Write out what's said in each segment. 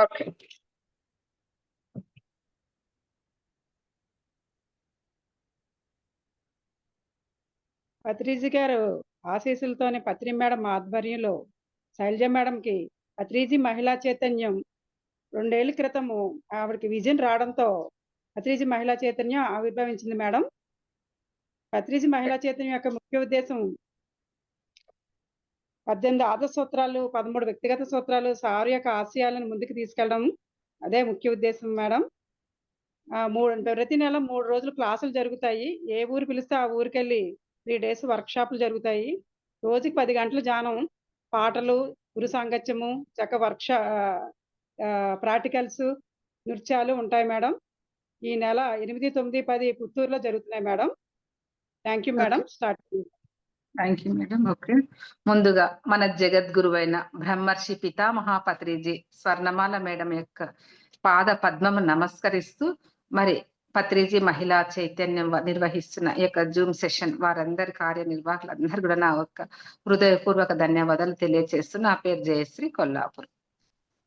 Okay. Patriji గారు ఆశీస్సులతోనే పత్రి madam ఆధ్వర్యంలో శైలజ మేడంకి పత్రిజీ మహిళా చైతన్యం 2 ఏళ్ల క్రితము ఆవిడకి విజన్ రావడంతో పత్రిజీ మహిళా చైతన్యం ఆవిర్భవించింది మేడం. పత్రిజీ మహిళా చైతన్యం యొక్క ముఖ్య ఉద్దేశం 18 ఆదర్శ సూత్రాలు, 13 వ్యక్తిగత సూత్రాలు, సార్ యొక్క ఆశయాలను ముందుకు తీసుకెళ్ళడం అదే ముఖ్య ఉద్దేశం మేడం. ప్రతి నెల 3 రోజులు క్లాసులు జరుగుతాయి. ఏ ఊరు పిలిస్తే ఆ ఊరికెళ్ళి 3 డేస్ వర్క్షాపులు జరుగుతాయి. రోజుకి 10 గంటలు జానం, పాటలు, గురు సాంగత్యము, ప్రాక్టికల్స్, నృత్యాలు ఉంటాయి మేడం. ఈ నెల 8, 9, 10 పుత్తూరులో జరుగుతున్నాయి madam. Thank you madam. Start. Thank you madam. Okay. ముందుగా మన జగద్గురువైన బ్రహ్మర్షి పితామహ పత్రిజీ స్వర్ణమాల మేడం యొక్క పాద పద్మము నమస్కరిస్తూ, మరి పత్రిజీ మహిళా చైతన్యం నిర్వహిస్తున్న ఈ యొక్క జూమ్ సెషన్ వారందరి కార్యనిర్వాహకులందరూ కూడా నా యొక్క హృదయపూర్వక ధన్యవాదాలు తెలియజేస్తూ, నా పేరు జయశ్రీ, కొల్లాపూర్.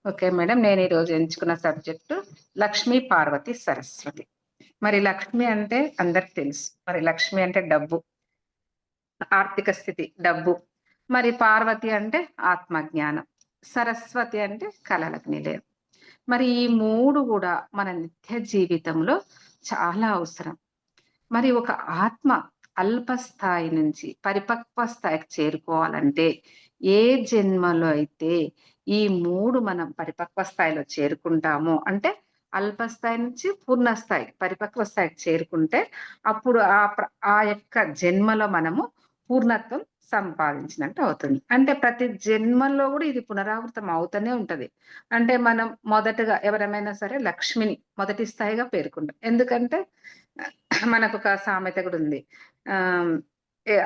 ఓకే మేడం, నేను ఈరోజు ఎంచుకున్న సబ్జెక్టు లక్ష్మీ పార్వతి సరస్వతి. మరి లక్ష్మి అంటే అందరికి తెలుసు, మరి లక్ష్మి అంటే డబ్బు, ఆర్థిక స్థితి, డబ్బు. మరి పార్వతి అంటే ఆత్మజ్ఞానం, సరస్వతి అంటే కళలకు నిలయం. మరి ఈ 3 కూడా మన నిత్య జీవితంలో చాలా అవసరం. మరి ఒక ఆత్మ అల్ప స్థాయి నుంచి పరిపక్వ స్థాయికి చేరుకోవాలంటే ఏ జన్మలో అయితే ఈ 3 మనం పరిపక్వ స్థాయిలో చేరుకుంటామో, అంటే అల్ప స్థాయి నుంచి పూర్ణ స్థాయి పరిపక్వ స్థాయికి చేరుకుంటే అప్పుడు ఆ యొక్క జన్మలో మనము పూర్ణత్వం సంపాదించినట్టు అవుతుంది. అంటే ప్రతి జన్మల్లో కూడా ఇది పునరావృతం అవుతూనే ఉంటది. అంటే మనం మొదటగా ఎవరైనా సరే లక్ష్మిని మొదటి స్థాయిగా పేర్కొంటాం. ఎందుకంటే మనకు ఒక సామెత కూడా ఉంది.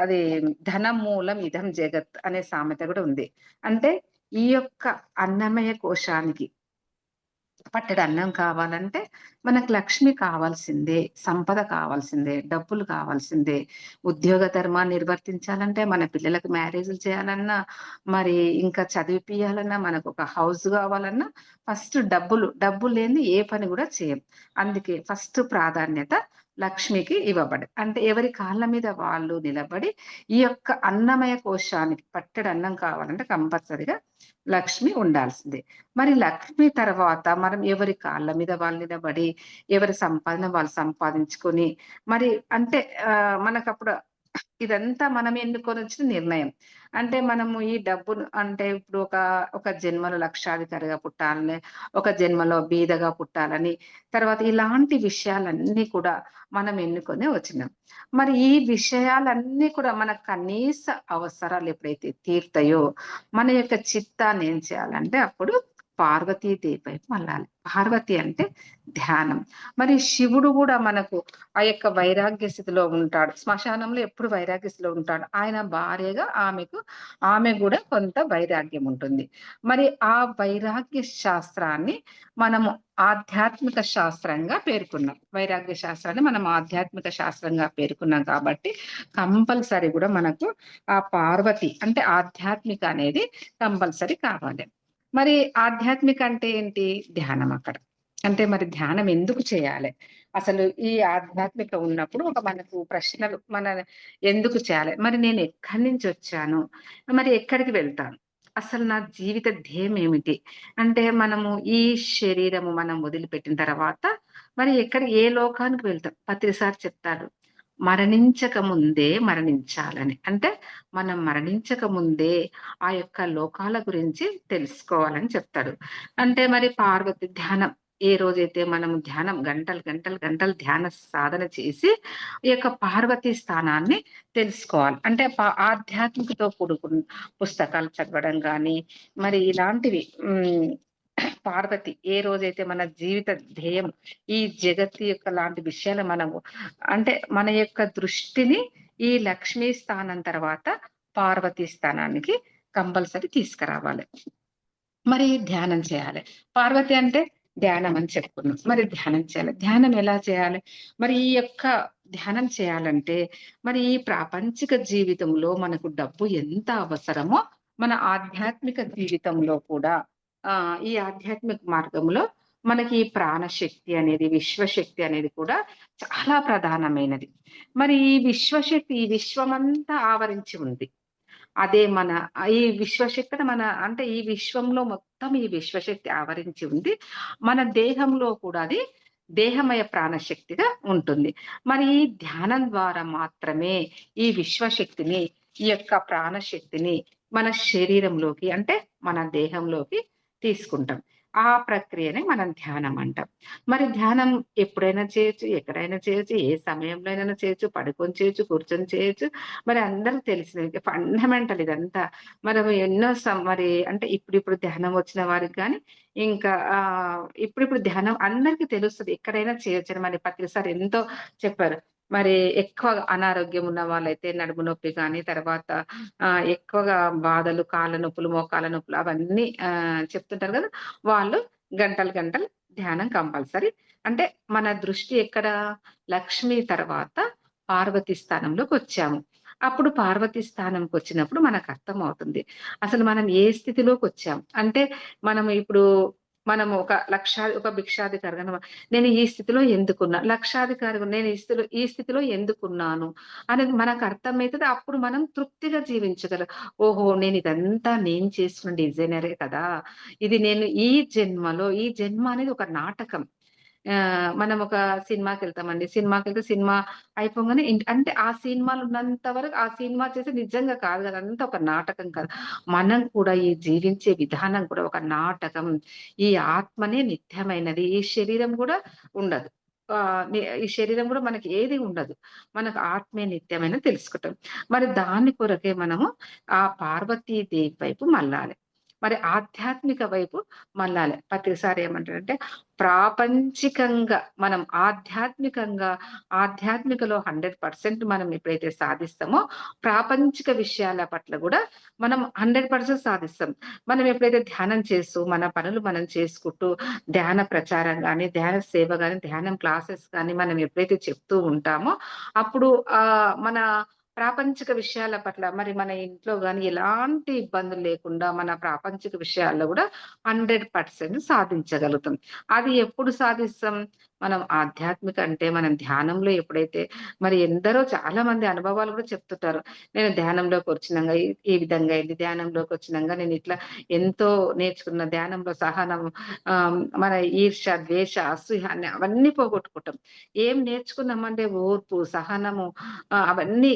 అది ధనం మూలం ఇదం జగత్ అనే సామెత కూడా ఉంది. అంటే ఈ యొక్క అన్నమయ కోశానికి పట్టెడు అన్నం కావాలంటే మనకు లక్ష్మి కావాల్సిందే, సంపద కావాల్సిందే, డబ్బులు కావాల్సిందే. ఉద్యోగ ధర్మాన్ని నిర్వర్తించాలంటే, మన పిల్లలకు మ్యారేజ్లు చేయాలన్నా, మరి ఇంకా చదివిపియాలన్నా, మనకు ఒక హౌస్ కావాలన్నా ఫస్ట్ డబ్బు లేని ఏ పని కూడా చేయం. అందుకే ఫస్ట్ ప్రాధాన్యత లక్ష్మికి ఇవ్వబడి, అంటే ఎవరి కాళ్ళ మీద వాళ్ళు నిలబడి ఈ యొక్క అన్నమయ కోశానికి పట్టెడు అన్నం కావాలంటే కంపల్సరిగా లక్ష్మి ఉండాల్సిందే. మరి లక్ష్మి తర్వాత మనం ఎవరి కాళ్ళ మీద వాళ్ళు నిలబడి, ఎవరి సంపాదన వాళ్ళు సంపాదించుకొని, మరి అంటే మనకప్పుడు ఇదంతా మనం ఎన్నుకొని వచ్చిన నిర్ణయం. అంటే మనము ఈ డబ్బును అంటే ఇప్పుడు ఒక జన్మలో లక్షాధికారిగా పుట్టాలని, ఒక జన్మలో బీదగా పుట్టాలని, తర్వాత ఇలాంటి విషయాలన్నీ కూడా మనం ఎన్నుకొని వచ్చినాం. మరి ఈ విషయాలన్నీ కూడా మన కనీస అవసరాలు ఎప్పుడైతే తీరుతాయో, మన యొక్క చిత్తాన్ని ఏం చేయాలంటే అప్పుడు పార్వతీదేవి వైపు మళ్ళాలి. పార్వతి అంటే ధ్యానం. మరి శివుడు కూడా మనకు ఆ యొక్క వైరాగ్య స్థితిలో ఉంటాడు. శ్మశానంలో ఎప్పుడు వైరాగ్య స్థితిలో ఉంటాడు. ఆయన భార్యగా ఆమె కూడా కొంత వైరాగ్యం ఉంటుంది. మరి ఆ వైరాగ్య శాస్త్రాన్ని మనము ఆధ్యాత్మిక శాస్త్రంగా పేర్కొన్నాం. వైరాగ్య శాస్త్రాన్ని మనం ఆధ్యాత్మిక శాస్త్రంగా పేర్కొన్నాం కాబట్టి కంపల్సరీ కూడా మనకు ఆ పార్వతి అంటే ఆధ్యాత్మిక అనేది కంపల్సరీ కావాలి. మరి ఆధ్యాత్మిక అంటే ఏంటి? ధ్యానం అక్కడ. అంటే మరి ధ్యానం ఎందుకు చేయాలి? అసలు ఈ ఆధ్యాత్మిక ఉన్నప్పుడు మనకు ప్రశ్నలు ఎందుకు చేయాలి? మరి నేను ఎక్కడి నుంచి వచ్చాను? మరి ఎక్కడికి వెళ్తాను? అసలు నా జీవిత ధ్యేయం ఏమిటి? అంటే మనము ఈ శరీరము మనం వదిలిపెట్టిన తర్వాత మరి ఏ లోకానికి వెళ్తాం? ప్రతిసారి చెప్తాడు, మరణించక ముందే మరణించాలని. అంటే మనం మరణించక ముందే ఆ యొక్క లోకాల గురించి తెలుసుకోవాలని చెప్తాడు. అంటే మరి పార్వతి ధ్యానం ఏ రోజైతే మనము ధ్యానం గంటలు ధ్యాన సాధన చేసి ఈ యొక్క పార్వతీ స్థానాన్ని తెలుసుకోవాలి. అంటే ఆధ్యాత్మికతో కూడుకున్న పుస్తకాలు చదవడం కానీ, మరి ఇలాంటివి పార్వతి ఏ రోజైతే మన జీవిత ధ్యేయం ఈ జగత్తు యొక్క లాంటి విషయాలు మనము అంటే మన యొక్క దృష్టిని ఈ లక్ష్మీ స్థానం తర్వాత పార్వతీ స్థానానికి కంపల్సరీ తీసుకురావాలి. మరి ధ్యానం చేయాలి. పార్వతి అంటే ధ్యానం అని చెప్పుకున్నాం. మరి ధ్యానం చేయాలి. ధ్యానం ఎలా చేయాలి? మరి ఈ యొక్క ధ్యానం చేయాలంటే మరి ఈ ప్రాపంచిక జీవితంలో మనకు డబ్బు ఎంత అవసరమో మన ఆధ్యాత్మిక జీవితంలో కూడా ఈ ఆధ్యాత్మిక మార్గంలో మనకి ఈ ప్రాణశక్తి అనేది, విశ్వశక్తి అనేది కూడా చాలా ప్రధానమైనది. మరి ఈ విశ్వశక్తి ఈ విశ్వమంతా ఆవరించి ఉంది. అదే మన ఈ విశ్వశక్తిని మన అంటే ఈ విశ్వంలో మొత్తం ఈ విశ్వశక్తి ఆవరించి ఉంది. మన దేహంలో కూడా అది దేహమయ ప్రాణశక్తిగా ఉంటుంది. మరి ఈ ధ్యానం ద్వారా మాత్రమే ఈ విశ్వశక్తిని, ఈ యొక్క ప్రాణశక్తిని మన శరీరంలోకి అంటే మన దేహంలోకి తీసుకుంటాం. ఆ ప్రక్రియనే మనం ధ్యానం అంటాం. మరి ధ్యానం ఎప్పుడైనా చేయొచ్చు, ఎక్కడైనా చేయొచ్చు, ఏ సమయంలోనైనా చేయొచ్చు, పడుకొని చేయొచ్చు, కూర్చొని చేయొచ్చు. మరి అందరికి తెలిసినది ఫండమెంటల్ ఇదంతా. మనం ఎన్నో మరి అంటే ఇప్పుడిప్పుడు ధ్యానం వచ్చిన వారికి గాని, ఇంకా ఇప్పుడిప్పుడు ధ్యానం అందరికి తెలుస్తది. ఎక్కడైనా చేయొచ్చని మరి ప్రతిసారి ఎంతో చెప్పారు. మరి ఎక్కువ అనారోగ్యం ఉన్న వాళ్ళైతే నడుము నొప్పి గాని, తర్వాత ఎక్కువగా బాధలు, కాళ్ళ నొప్పులు, మోకాళ్ళ నొప్పులు అవన్నీ చెప్తుంటారు గదా! వాళ్ళు గంటలు గంటలు ధ్యానం కంపల్సరీ. అంటే మన దృష్టి ఎక్కడ లక్ష్మి తర్వాత పార్వతి స్థానంలోకొచ్చాము. అప్పుడు పార్వతి స్థానంకొచ్చినప్పుడు మనకర్థమవుతుంది. అసలు మనం ఏ స్థితిలోకొచ్చాం. అంటే మనం ఇప్పుడు మనము ఒక భిక్షాధికారిగా నేను ఈ స్థితిలో ఎందుకున్నా? లక్షాధికారిగా నేను ఈ స్థితిలో ఎందుకున్నాను? అనేది మనకర్థమైతది. అప్పుడు మనం తృప్తిగా జీవించగలం. ఓహో! నేనిదంతా నేను చేసుకున్న డిజైనరే కదా! ఇది నేను ఈ జన్మ అనేది ఒక నాటకం. మనం ఒక సినిమాకెళ్తామండి. సినిమా అయిపోంగానే అంటే ఆ సినిమాలో ఉన్నంత వరకు ఆ సినిమా చేసేది నిజంగా కాదు గదా! అదంతా ఒక నాటకం కదా! మనం కూడా ఈ జీవించే విధానం కూడా ఒక నాటకం. ఈ ఆత్మనే నిత్యమైనది. ఈ శరీరం గూడా ఉండదు. ఈ శరీరం గూడా మనకి ఏది ఉండదు. మనకు ఆత్మే నిత్యమైనది తెలుసుకుంటాం. మరి దాని కొరకే మనము ఆ పార్వతీ దేవి వైపు మళ్ళాలి. మరి ఆధ్యాత్మిక వైపు మళ్ళాలి. ప్రతిసారి ఏమంటారంటే ప్రాపంచికంగా మనం ఆధ్యాత్మికలో 100% మనం ఎప్పుడైతే సాధిస్తామో, ప్రాపంచిక విషయాల పట్ల గూడా మనం 100% సాధిస్తాం. మనం ఎప్పుడైతే ధ్యానం చేస్తూ, మన పనులు మనం చేసుకుంటూ, ధ్యాన ప్రచారం గాని, ధ్యాన సేవ గాని, ధ్యానం క్లాసెస్ గాని మనం ఎప్పుడైతే చెప్తూ ఉంటామో, అప్పుడు మన ప్రాపంచిక విషయాల పట్ల మరి మన ఇంట్లో గాని ఎలాంటి ఇబ్బందులు లేకుండా మన ప్రాపంచిక విషయాల్లో గూడా 100% సాధించగలుగుతాం. అది ఎప్పుడు సాధిస్తాం? మనం ఆధ్యాత్మిక అంటే మనం ధ్యానంలో ఎప్పుడైతే మరి ఎందరో చాలా మంది అనుభవాలు గూడా చెప్తుంటారు. నేను ధ్యానంలోకొచ్చినంగా ఈ విధంగా అయింది. ధ్యానంలోకొచ్చినంగా నేనిట్లా ఎంతో నేర్చుకున్న ధ్యానంలో సహనం, మన ఈర్ష్య, ద్వేష, అసూయ అవన్నీ పోగొట్టుకుంటాం. ఏం నేర్చుకున్నామంటే ఓర్పు, సహనము, అవన్నీ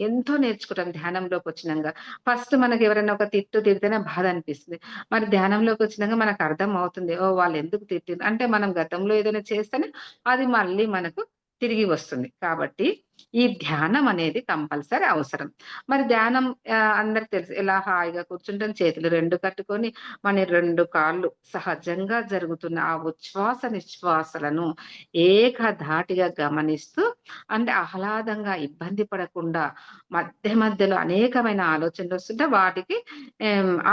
ఎంతో నేర్చుకుంటాం ధ్యానంలోకొచ్చినంగా. ఫస్ట్ మనకెవరైనా ఒక తిట్టు తిడితేనే బాధ అనిపిస్తుంది. మరి ధ్యానంలోకొచ్చినంక మనకర్థం అవుతుంది. ఓహ్! వాళ్ళెందుకు తిట్టిర్రు అంటే మనం గతంలో ఏదైనా చేస్తేనే అది మళ్ళీ మనకు తిరిగి వస్తుంది. కాబట్టి ఈ ధ్యానం అనేది కంపల్సరీ అవసరం. మరి ధ్యానం అందరికి తెలుసు. ఎలా హాయిగా కూర్చుంటాం. చేతులు 2 కట్టుకొని మన 2 కాళ్ళు సహజంగా జరుగుతున్న ఆ ఉచ్ఛ్వాస, నిశ్వాసలను ఏకధాటిగా గమనిస్తూ అంటే ఆహ్లాదంగా ఇబ్బంది పడకుండా మధ్య మధ్యలో అనేకమైన ఆలోచనలొస్తుంటే వాటికి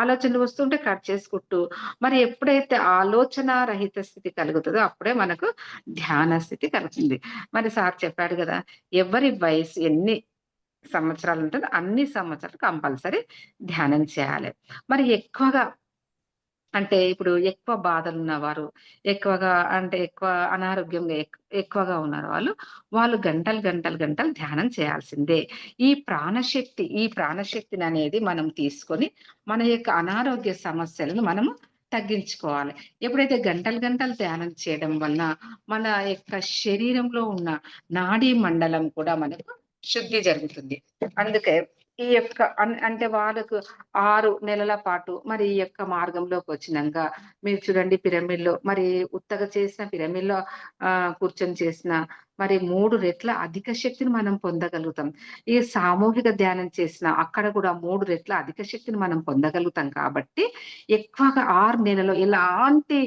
ఆలోచనలు వస్తుంటే కట్ చేసుకుంటూ మరి ఎప్పుడైతే ఆలోచన రహిత స్థితి కలుగుతదో అప్పుడే మనకు ధ్యాన స్థితి కలుగుతుంది. మరి సార్ చెప్పాడు గదా! ఎవరి వయసు ఎన్ని సంవత్సరాలుంటదో అన్ని సంవత్సరాలు కంపల్సరీ ధ్యానం చేయాలి. మరి ఎక్కువగా అంటే ఇప్పుడు ఎక్కువ బాధలున్నవారు, ఎక్కువ అనారోగ్యంగా ఎక్కువగా ఉన్నారు వాళ్ళు గంటలు ధ్యానం చేయాల్సిందే. ఈ ప్రాణశక్తిననేది మనం తీసుకొని, మన యొక్క అనారోగ్య సమస్యలను మనము తగ్గించుకోవాలి. ఎప్పుడైతే గంటలు ధ్యానం చేయడం వలన, మన యొక్క శరీరంలో ఉన్న నాడీ మండలం కూడా మనకు శుద్ధి జరుగుతుంది. అందుకే ఈ యొక్క అంటే వాళ్ళకు 6 నెలల పాటు మరి ఈ యొక్క మార్గంలోకొచ్చినంక మీరు చూడండి పిరమిడ్‌లో మరి ఉత్తగా చేసిన పిరమిడ్‌లో కూర్చొని చేసిన మరి 3 రెట్ల అధిక శక్తిని మనం పొందగలుగుతాం. ఈ సామూహిక ధ్యానం చేసిన అక్కడ కూడా 3 రెట్ల అధిక శక్తిని మనం పొందగలుగుతాం కాబట్టి ఎక్కువగా 6 నెలలు ఎలాంటి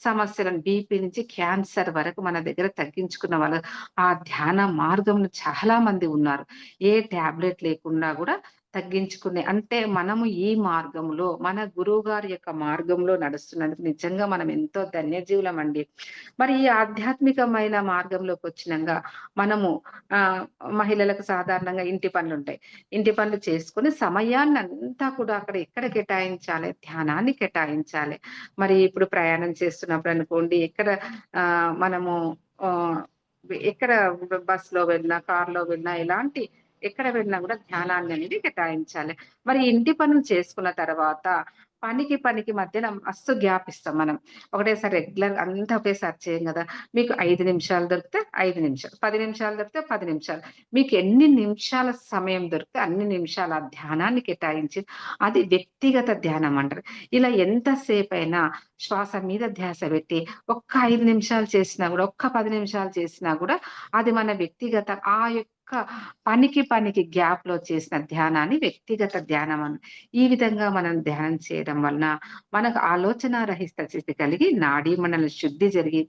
సమస్యలను బీపీ నుంచి క్యాన్సర్ వరకు మన దగ్గర తగ్గించుకున్న వాళ్ళు ఆ ధ్యాన మార్గంలో చాలా మంది ఉన్నారు. ఏ టాబ్లెట్ లేకుండా గూడా తగ్గించుకునే అంటే మనము ఈ మార్గంలో మన గురువు గారి యొక్క మార్గంలో నడుస్తున్నందుకు నిజంగా మనం ఎంతో ధన్యజీవులమండి. మరి ఈ ఆధ్యాత్మికమైన మార్గంలోకొచ్చినంగా మనము ఆహ్, మహిళలకు సాధారణంగా ఇంటి పనులుంటాయి. ఇంటి పనులు చేసుకొని సమయాన్నంతా కూడా అక్కడ ఎక్కడ కేటాయించాలి? ధ్యానాన్ని కేటాయించాలి. మరి ఇప్పుడు ప్రయాణం చేస్తున్నప్పుడు అనుకోండి ఎక్కడ మనము ఆహ్, ఎక్కడ బస్‌లో వెళ్ళినా, కార్‌లో వెళ్ళినా ఎలాంటి ఎక్కడ వెళ్ళినా గూడా ధ్యానాన్ని అనేది కేటాయించాలి. మరి ఇంటి పనులు చేసుకున్న తర్వాత పనికి మధ్యన మస్తు గ్యాప్ ఇస్తాం మనం. ఒకటేసారి రెగ్యులర్ అంతా ఒకేసారి చేయం గదా! మీకు 5 నిమిషాలు దొరికితే 5 నిమిషాలు, 10 నిమిషాలు దొరికితే 10 నిమిషాలు. మీకు ఎన్ని నిమిషాల సమయం దొరికితే అన్ని నిమిషాలు ఆ ధ్యానాన్ని కేటాయించి అది వ్యక్తిగత ధ్యానం అంటారు. ఇలా ఎంత సేపైనా శ్వాస మీద ధ్యాస పెట్టి ఒక్క 5 నిమిషాలు చేసినా గూడా, ఒక్క 10 నిమిషాలు చేసినా గూడా అది మన వ్యక్తిగత ఆ యొక్క పనికి గ్యాప్‌లో చేసిన ధ్యానాన్ని వ్యక్తిగత ధ్యానం ఈ విధంగా మనం ధ్యానం చేయడం వలన మనకు ఆలోచన రహిత స్థితి కలిగి నాడీ మండలం శుద్ధి జరిగి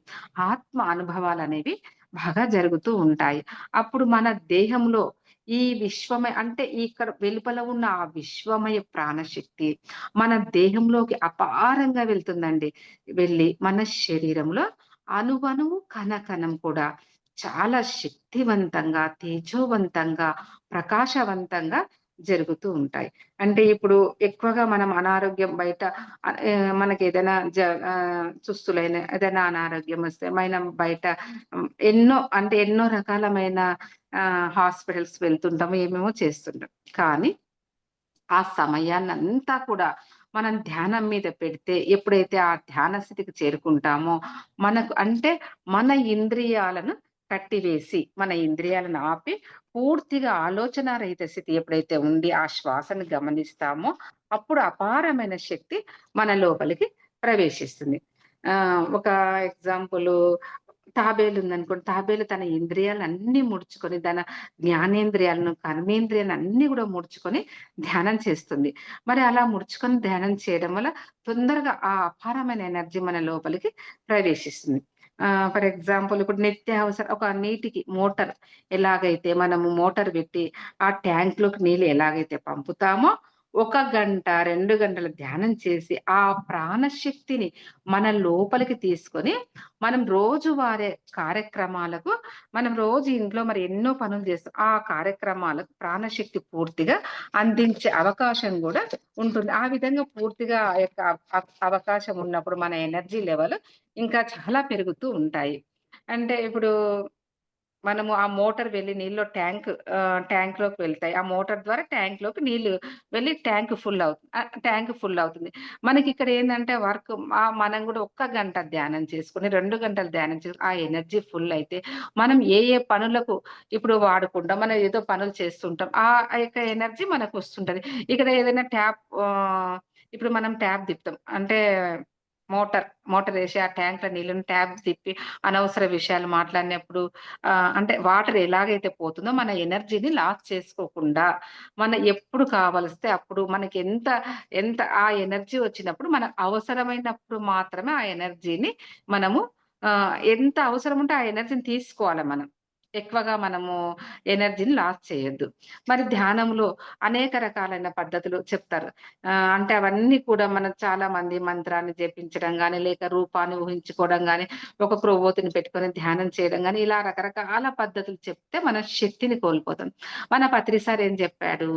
ఆత్మ అనుభవాలనేవి బాగా జరుగుతూ ఉంటాయి. అప్పుడు మన దేహంలో ఈ విశ్వమయ అంటే ఇక్కడ వెలుపల ఉన్న ఆ విశ్వమయ ప్రాణశక్తి మన దేహంలోకి అపారంగా వెళ్తుందండి. వెళ్ళి మన శరీరంలో అణువణువు, కణకణం కూడా చాలా శక్తివంతంగా, తేజోవంతంగా, ప్రకాశవంతంగా జరుగుతూ ఉంటాయి. అంటే ఇప్పుడు ఎక్కువగా మనం అనారోగ్యం బయట మనకేదైనా సుస్తులైన ఏదైనా అనారోగ్యం వస్తే మనం బయట ఎన్నో రకాలమైన హాస్పిటల్స్ వెళ్తుంటాము. ఏమేమో చేస్తుంటాం. కానీ ఆ సమయాన్నంతా కూడా మనం ధ్యానం మీద పెడితే ఎప్పుడైతే ఆ ధ్యాన స్థితికి చేరుకుంటామో మనకు అంటే మన ఇంద్రియాలను కట్టివేసి, మన ఇంద్రియాలను ఆపి పూర్తిగా ఆలోచనా రహిత స్థితి ఎప్పుడైతే ఉండి ఆ శ్వాసను గమనిస్తామో అప్పుడు అపారమైన శక్తి మన లోపలికి ప్రవేశిస్తుంది. ఒక ఎగ్జాంపులు తాబేలుందనుకోండి. తాబేలు తన ఇంద్రియాలన్నీ ముడుచుకొని తన జ్ఞానేంద్రియాలను, కర్మేంద్రియాలను అన్నీ గూడా ముడుచుకొని ధ్యానం చేస్తుంది. మరి అలా ముడుచుకొని ధ్యానం చేయడం వల్ల తొందరగా ఆ అపారమైన ఎనర్జీ మన లోపలికి ప్రవేశిస్తుంది. ఫర్ ఎగ్జాంపుల్ ఇప్పుడు ఒక నీటికి మోటార్ ఎలాగైతే మనము మోటార్ పెట్టి ఆ ట్యాంక్‌లోకి నీళ్ళు ఎలాగైతే పంపుతామో, 1 గంట, 2 గంటలు ధ్యానం చేసి ఆ ప్రాణశక్తిని మన లోపలికి తీసుకొని మనం రోజువారీ కార్యక్రమాలకు మనం రోజు ఇంట్లో మరి ఎన్నో పనులు చేస్తాం. ఆ కార్యక్రమాలకు ప్రాణశక్తి పూర్తిగా అందించే అవకాశం గూడా ఉంటుంది. ఆ విధంగా పూర్తిగా ఆ యొక్క అవకాశం ఉన్నప్పుడు మన ఎనర్జీ లెవెల్ ఇంకా చాలా పెరుగుతూ ఉంటాయి. అంటే ఇప్పుడు మనము ఆ మోటార్ వెళ్లి నీళ్ళలో ట్యాంక్‌లోకి వెళ్తాయి. ఆ మోటార్ ద్వారా ట్యాంక్‌లోకి నీళ్లు వెళ్లి ట్యాంక్ ఫుల్ అవుతుంది. మనకిక్కడ ఏందంటే మనం గూడా ఒక్క గంట ధ్యానం చేసుకొని, 2 గంటలు ధ్యానం చేసి ఆ ఎనర్జీ ఫుల్ అయితే మనం ఏ పనులకు ఇప్పుడు వాడుకుంటాం. మనం ఏదో పనులు చేస్తుంటాం. ఆ యొక్క ఎనర్జీ మనకొస్తుంటది. ఇక్కడ ఏదైనా ఇప్పుడు మనం ట్యాప్ తిప్పుతాం. అంటే మోటారేసి ఆ ట్యాంక్‌లో నీళ్ళని ట్యాప్ తిప్పి అనవసర విషయాలు మాట్లాడినప్పుడు అంటే వాటర్ ఎలాగైతే పోతుందో మన ఎనర్జీని లాస్ చేసుకోకుండా, మన ఎప్పుడు కావలిస్తే అప్పుడు ఎంత ఆ ఎనర్జీ వచ్చినప్పుడు మనకు అవసరమైనప్పుడు మాత్రమే ఆ ఎనర్జీని మనము ఎంత అవసరం ఉంటే ఆ ఎనర్జీని తీసుకోవాలి మనం. ఎక్కువగా మనము ఎనర్జీని లాస్ చేయొద్దు. మరి ధ్యానంలో అనేక రకాలైన పద్ధతులు చెప్తారు. అంటే అవన్నీ కూడా మనం చాలా మంది మంత్రాన్ని జపించడం గాని, లేక రూపాన్ని ఊహించుకోవడం గాని, ఒక క్రొవ్వొత్తిని పెట్టుకొని ధ్యానం చేయడం గాని, ఇలా రకరకాల పద్ధతులు చెప్తే మన శక్తిని కోల్పోతాం. మన పత్రి సార్ ఏం చెప్పాడు?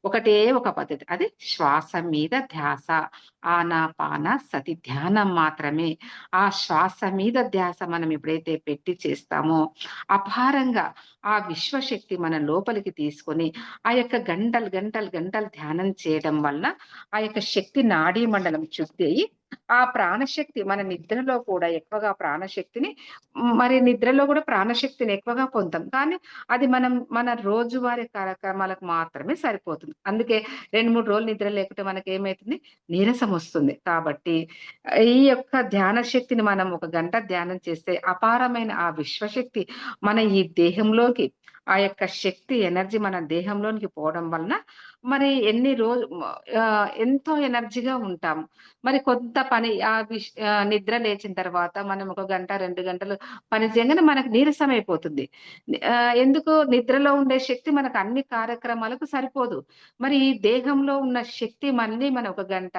ఒకటే ఒక పద్ధతి. అది శ్వాస మీద ధ్యాస. ఆనాపాన సతి ధ్యానం మాత్రమే. ఆ శ్వాస మీద ధ్యాస మనం ఎప్పుడైతే పెట్టి చేస్తామో, అపారంగా ఆ విశ్వశక్తి మన లోపలికి తీసుకొని, ఆ యొక్క గంటలు ధ్యానం చేయడం వలన, ఆ యొక్క శక్తి నాడీ మండలం శుద్ధి అయ్యి, ఆ ప్రాణశక్తి మన నిద్రలో కూడా ఎక్కువగా ప్రాణశక్తిని మరి నిద్రలో గూడా ప్రాణశక్తిని ఎక్కువగా పొందుతాం. కానీ అది మన రోజువారీ కార్యక్రమాలకు మాత్రమే సరిపోతుంది. అందుకే 2, 3 రోజులు నిద్ర లేకుంటే మనకేమైతుంది? నీరసం వస్తుంది. కాబట్టి ఈ యొక్క ధ్యాన శక్తిని మనం ఒక గంట ధ్యానం చేస్తే అపారమైన ఆ విశ్వశక్తి మన ఈ దేహంలోకి ఆ యొక్క శక్తి ఎనర్జీ మన దేహంలోనికి పోవడం వలన మరి ఎంతో ఎనర్జీగా ఉంటాం. మరి కొంత పని నిద్ర లేచిన తర్వాత మనం ఒక గంట, 2 గంటలు పని చేయంగానే మనకు నీరసం అయిపోతుంది. ఎందుకు నిద్రలో ఉండే శక్తి మనకు అన్ని కార్యక్రమాలకు సరిపోదు. మరి ఈ దేహంలో ఉన్న శక్తి మళ్ళీ మనం ఒక గంట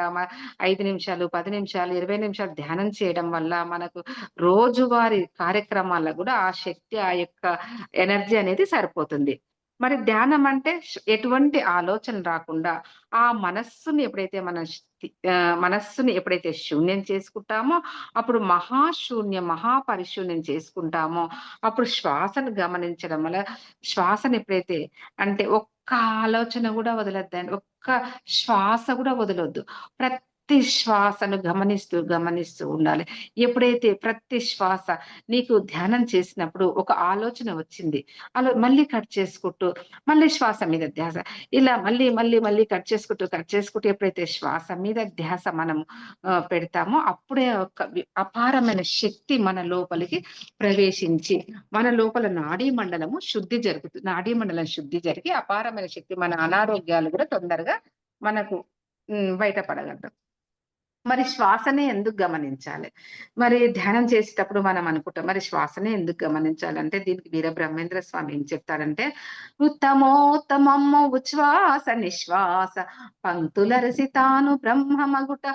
5 నిమిషాలు, 10 నిమిషాలు, 20 నిమిషాలు ధ్యానం చేయడం వల్ల మనకు రోజువారీ కార్యక్రమాల్లో గూడా ఆ శక్తి, ఆ యొక్క ఎనర్జీ అనేది సరిపోతుంది. మరి ధ్యానం అంటే ఎటువంటి ఆలోచన రాకుండా ఆ మనస్సుని ఎప్పుడైతే శూన్యం చేసుకుంటామో, అప్పుడు మహాపరిశూన్యం చేసుకుంటామో, అప్పుడు శ్వాసను గమనించడం వల్ల శ్వాసను ఎప్పుడైతే అంటే ఒక్క ఆలోచన గూడా వదలొద్దండి. ఒక్క శ్వాస గూడా వదలొద్దు. ప్రతి శ్వాసను గమనిస్తూ ఉండాలి. ఎప్పుడైతే ప్రతి శ్వాస నీకు ధ్యానం చేసినప్పుడు ఒక ఆలోచన వచ్చింది. మళ్ళీ కట్ చేసుకుంటూ, మళ్ళీ శ్వాస మీద ధ్యాస. ఇలా మళ్ళీ కట్ చేసుకుంటూ ఎప్పుడైతే శ్వాస మీద ధ్యాస మనం పెడతామో అప్పుడే ఒక అపారమైన శక్తి మన లోపలికి ప్రవేశించి, మన లోపల నాడీ మండలం శుద్ధి జరిగి అపారమైన శక్తి మన అనారోగ్యాలు గూడా తొందరగా మనకు బయటపడగలరు. మరి శ్వాసనే ఎందుకు గమనించాలి? మరి ధ్యానం చేసేటప్పుడు మనం అనుకుంటాం, మరి శ్వాసనే ఎందుకు గమనించాలంటే, దీనికి వీరబ్రహ్మేంద్ర స్వామి ఏం చెప్తారంటే, ఉత్తమోత్తమమ్ము ఉచ్ఛ్వాస నిశ్వాస పంక్తులరసి తాను బ్రహ్మమగుట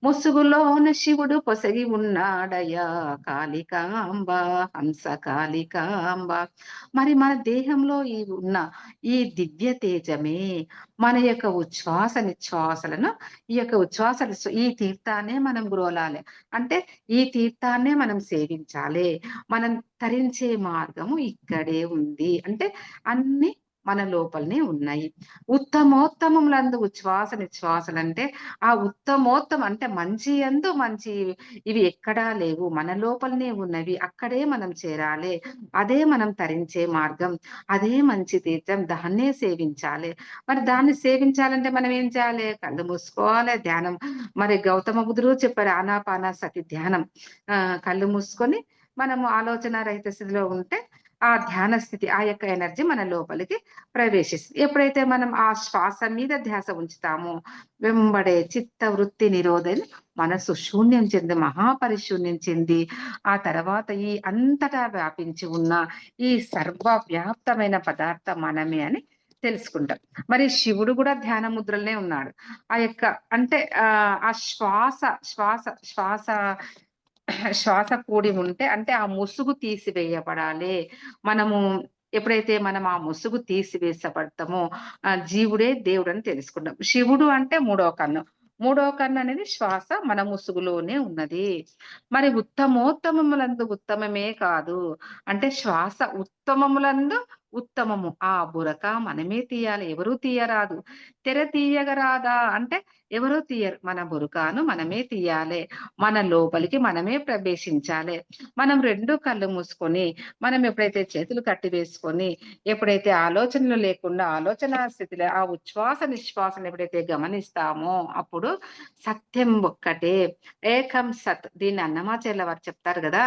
ముసుగులోన శివుడు పొసగి ఉన్నాడయా కాళికాంబ హంస కాళికాంబ. మరి మన దేహంలో ఉన్న ఈ దివ్య తేజమే మన యొక్క ఉచ్ఛ్వాస నిశ్వాసలను ఈ తీర్థాన్నే మనం గ్రోలాలి. అంటే ఈ తీర్థాన్నే మనం సేవించాలి. మనం తరించే మార్గము ఇక్కడే ఉంది. అంటే అన్నీ మన లోపలనే ఉన్నాయి. ఉత్తమోత్తమములందు ఉచ్ఛ్వాస నిశ్వాసలంటే ఆ అంటే మంచి ఇవి ఎక్కడా లేవు. మన లోపలనే ఉన్నవి. అక్కడే మనం చేరాలి. అదే మనం తరించే మార్గం. అదే మంచి తీర్థం. దాన్నే సేవించాలి. మరి దాన్ని సేవించాలంటే మనం ఏం చేయాలి? కళ్ళు మూసుకోవాలి. ధ్యానం మరి గౌతమ బుద్ధుడు చెప్పారు ఆనాపానసతి ధ్యానం. కళ్ళు మూసుకొని మనము ఆలోచన రహిత స్థితిలో ఉంటే ఆ ధ్యాన స్థితి, ఆ యొక్క ఎనర్జీ మన లోపలికి ప్రవేశిస్తుంది. ఎప్పుడైతే మనం ఆ శ్వాస మీద ధ్యాస ఉంచుతామో, వెంబడే చిత్త వృత్తి నిరోధని మనసు శూన్యం చెంది, మహాపరిశూన్యం చెంది, ఆ తర్వాత ఈ అంతటా వ్యాపించి ఉన్న ఈ సర్వవ్యాప్తమైన పదార్థం మనమే అని తెలుసుకుంటాం. మరి శివుడు కూడా ధ్యాన ముద్రలనే ఉన్నాడు. ఆ యొక్క అంటే ఆ శ్వాస శ్వాస కూడి ఉంటే అంటే ఆ ముసుగు తీసివేయబడాలి. మనము ఎప్పుడైతే మనం ఆ ముసుగు తీసివేసబడతామో జీవుడే దేవుడని తెలుసుకుంటాం. శివుడు అంటే మూడో కన్ను. మూడో కన్ను అనేది శ్వాస మన ముసుగులోనే ఉన్నది. మరి ఉత్తమోత్తమములందు ఉత్తమమే కాదు. అంటే శ్వాస ఉత్తమములందు ఉత్తమము. ఆ బురక మనమే తీయాలి. ఎవరు తీయరాదు. తెర తీయగరాదా అంటే ఎవరు తీయరు. మన బురకాను మనమే తీయాలి. మన లోపలికి మనమే ప్రవేశించాలి. మనం 2 కళ్ళు మూసుకొని, మనం ఎప్పుడైతే చేతులు కట్టివేసుకొని, ఎప్పుడైతే ఆలోచనలు లేకుండా ఆలోచనా స్థితిలో ఆ ఉచ్ఛ్వాస నిశ్వాసను ఎప్పుడైతే గమనిస్తామో అప్పుడు సత్యం ఒక్కటే. ఏకం సత్. దీన్ని అన్నమాచార్యుల వారు చెప్తారు గదా!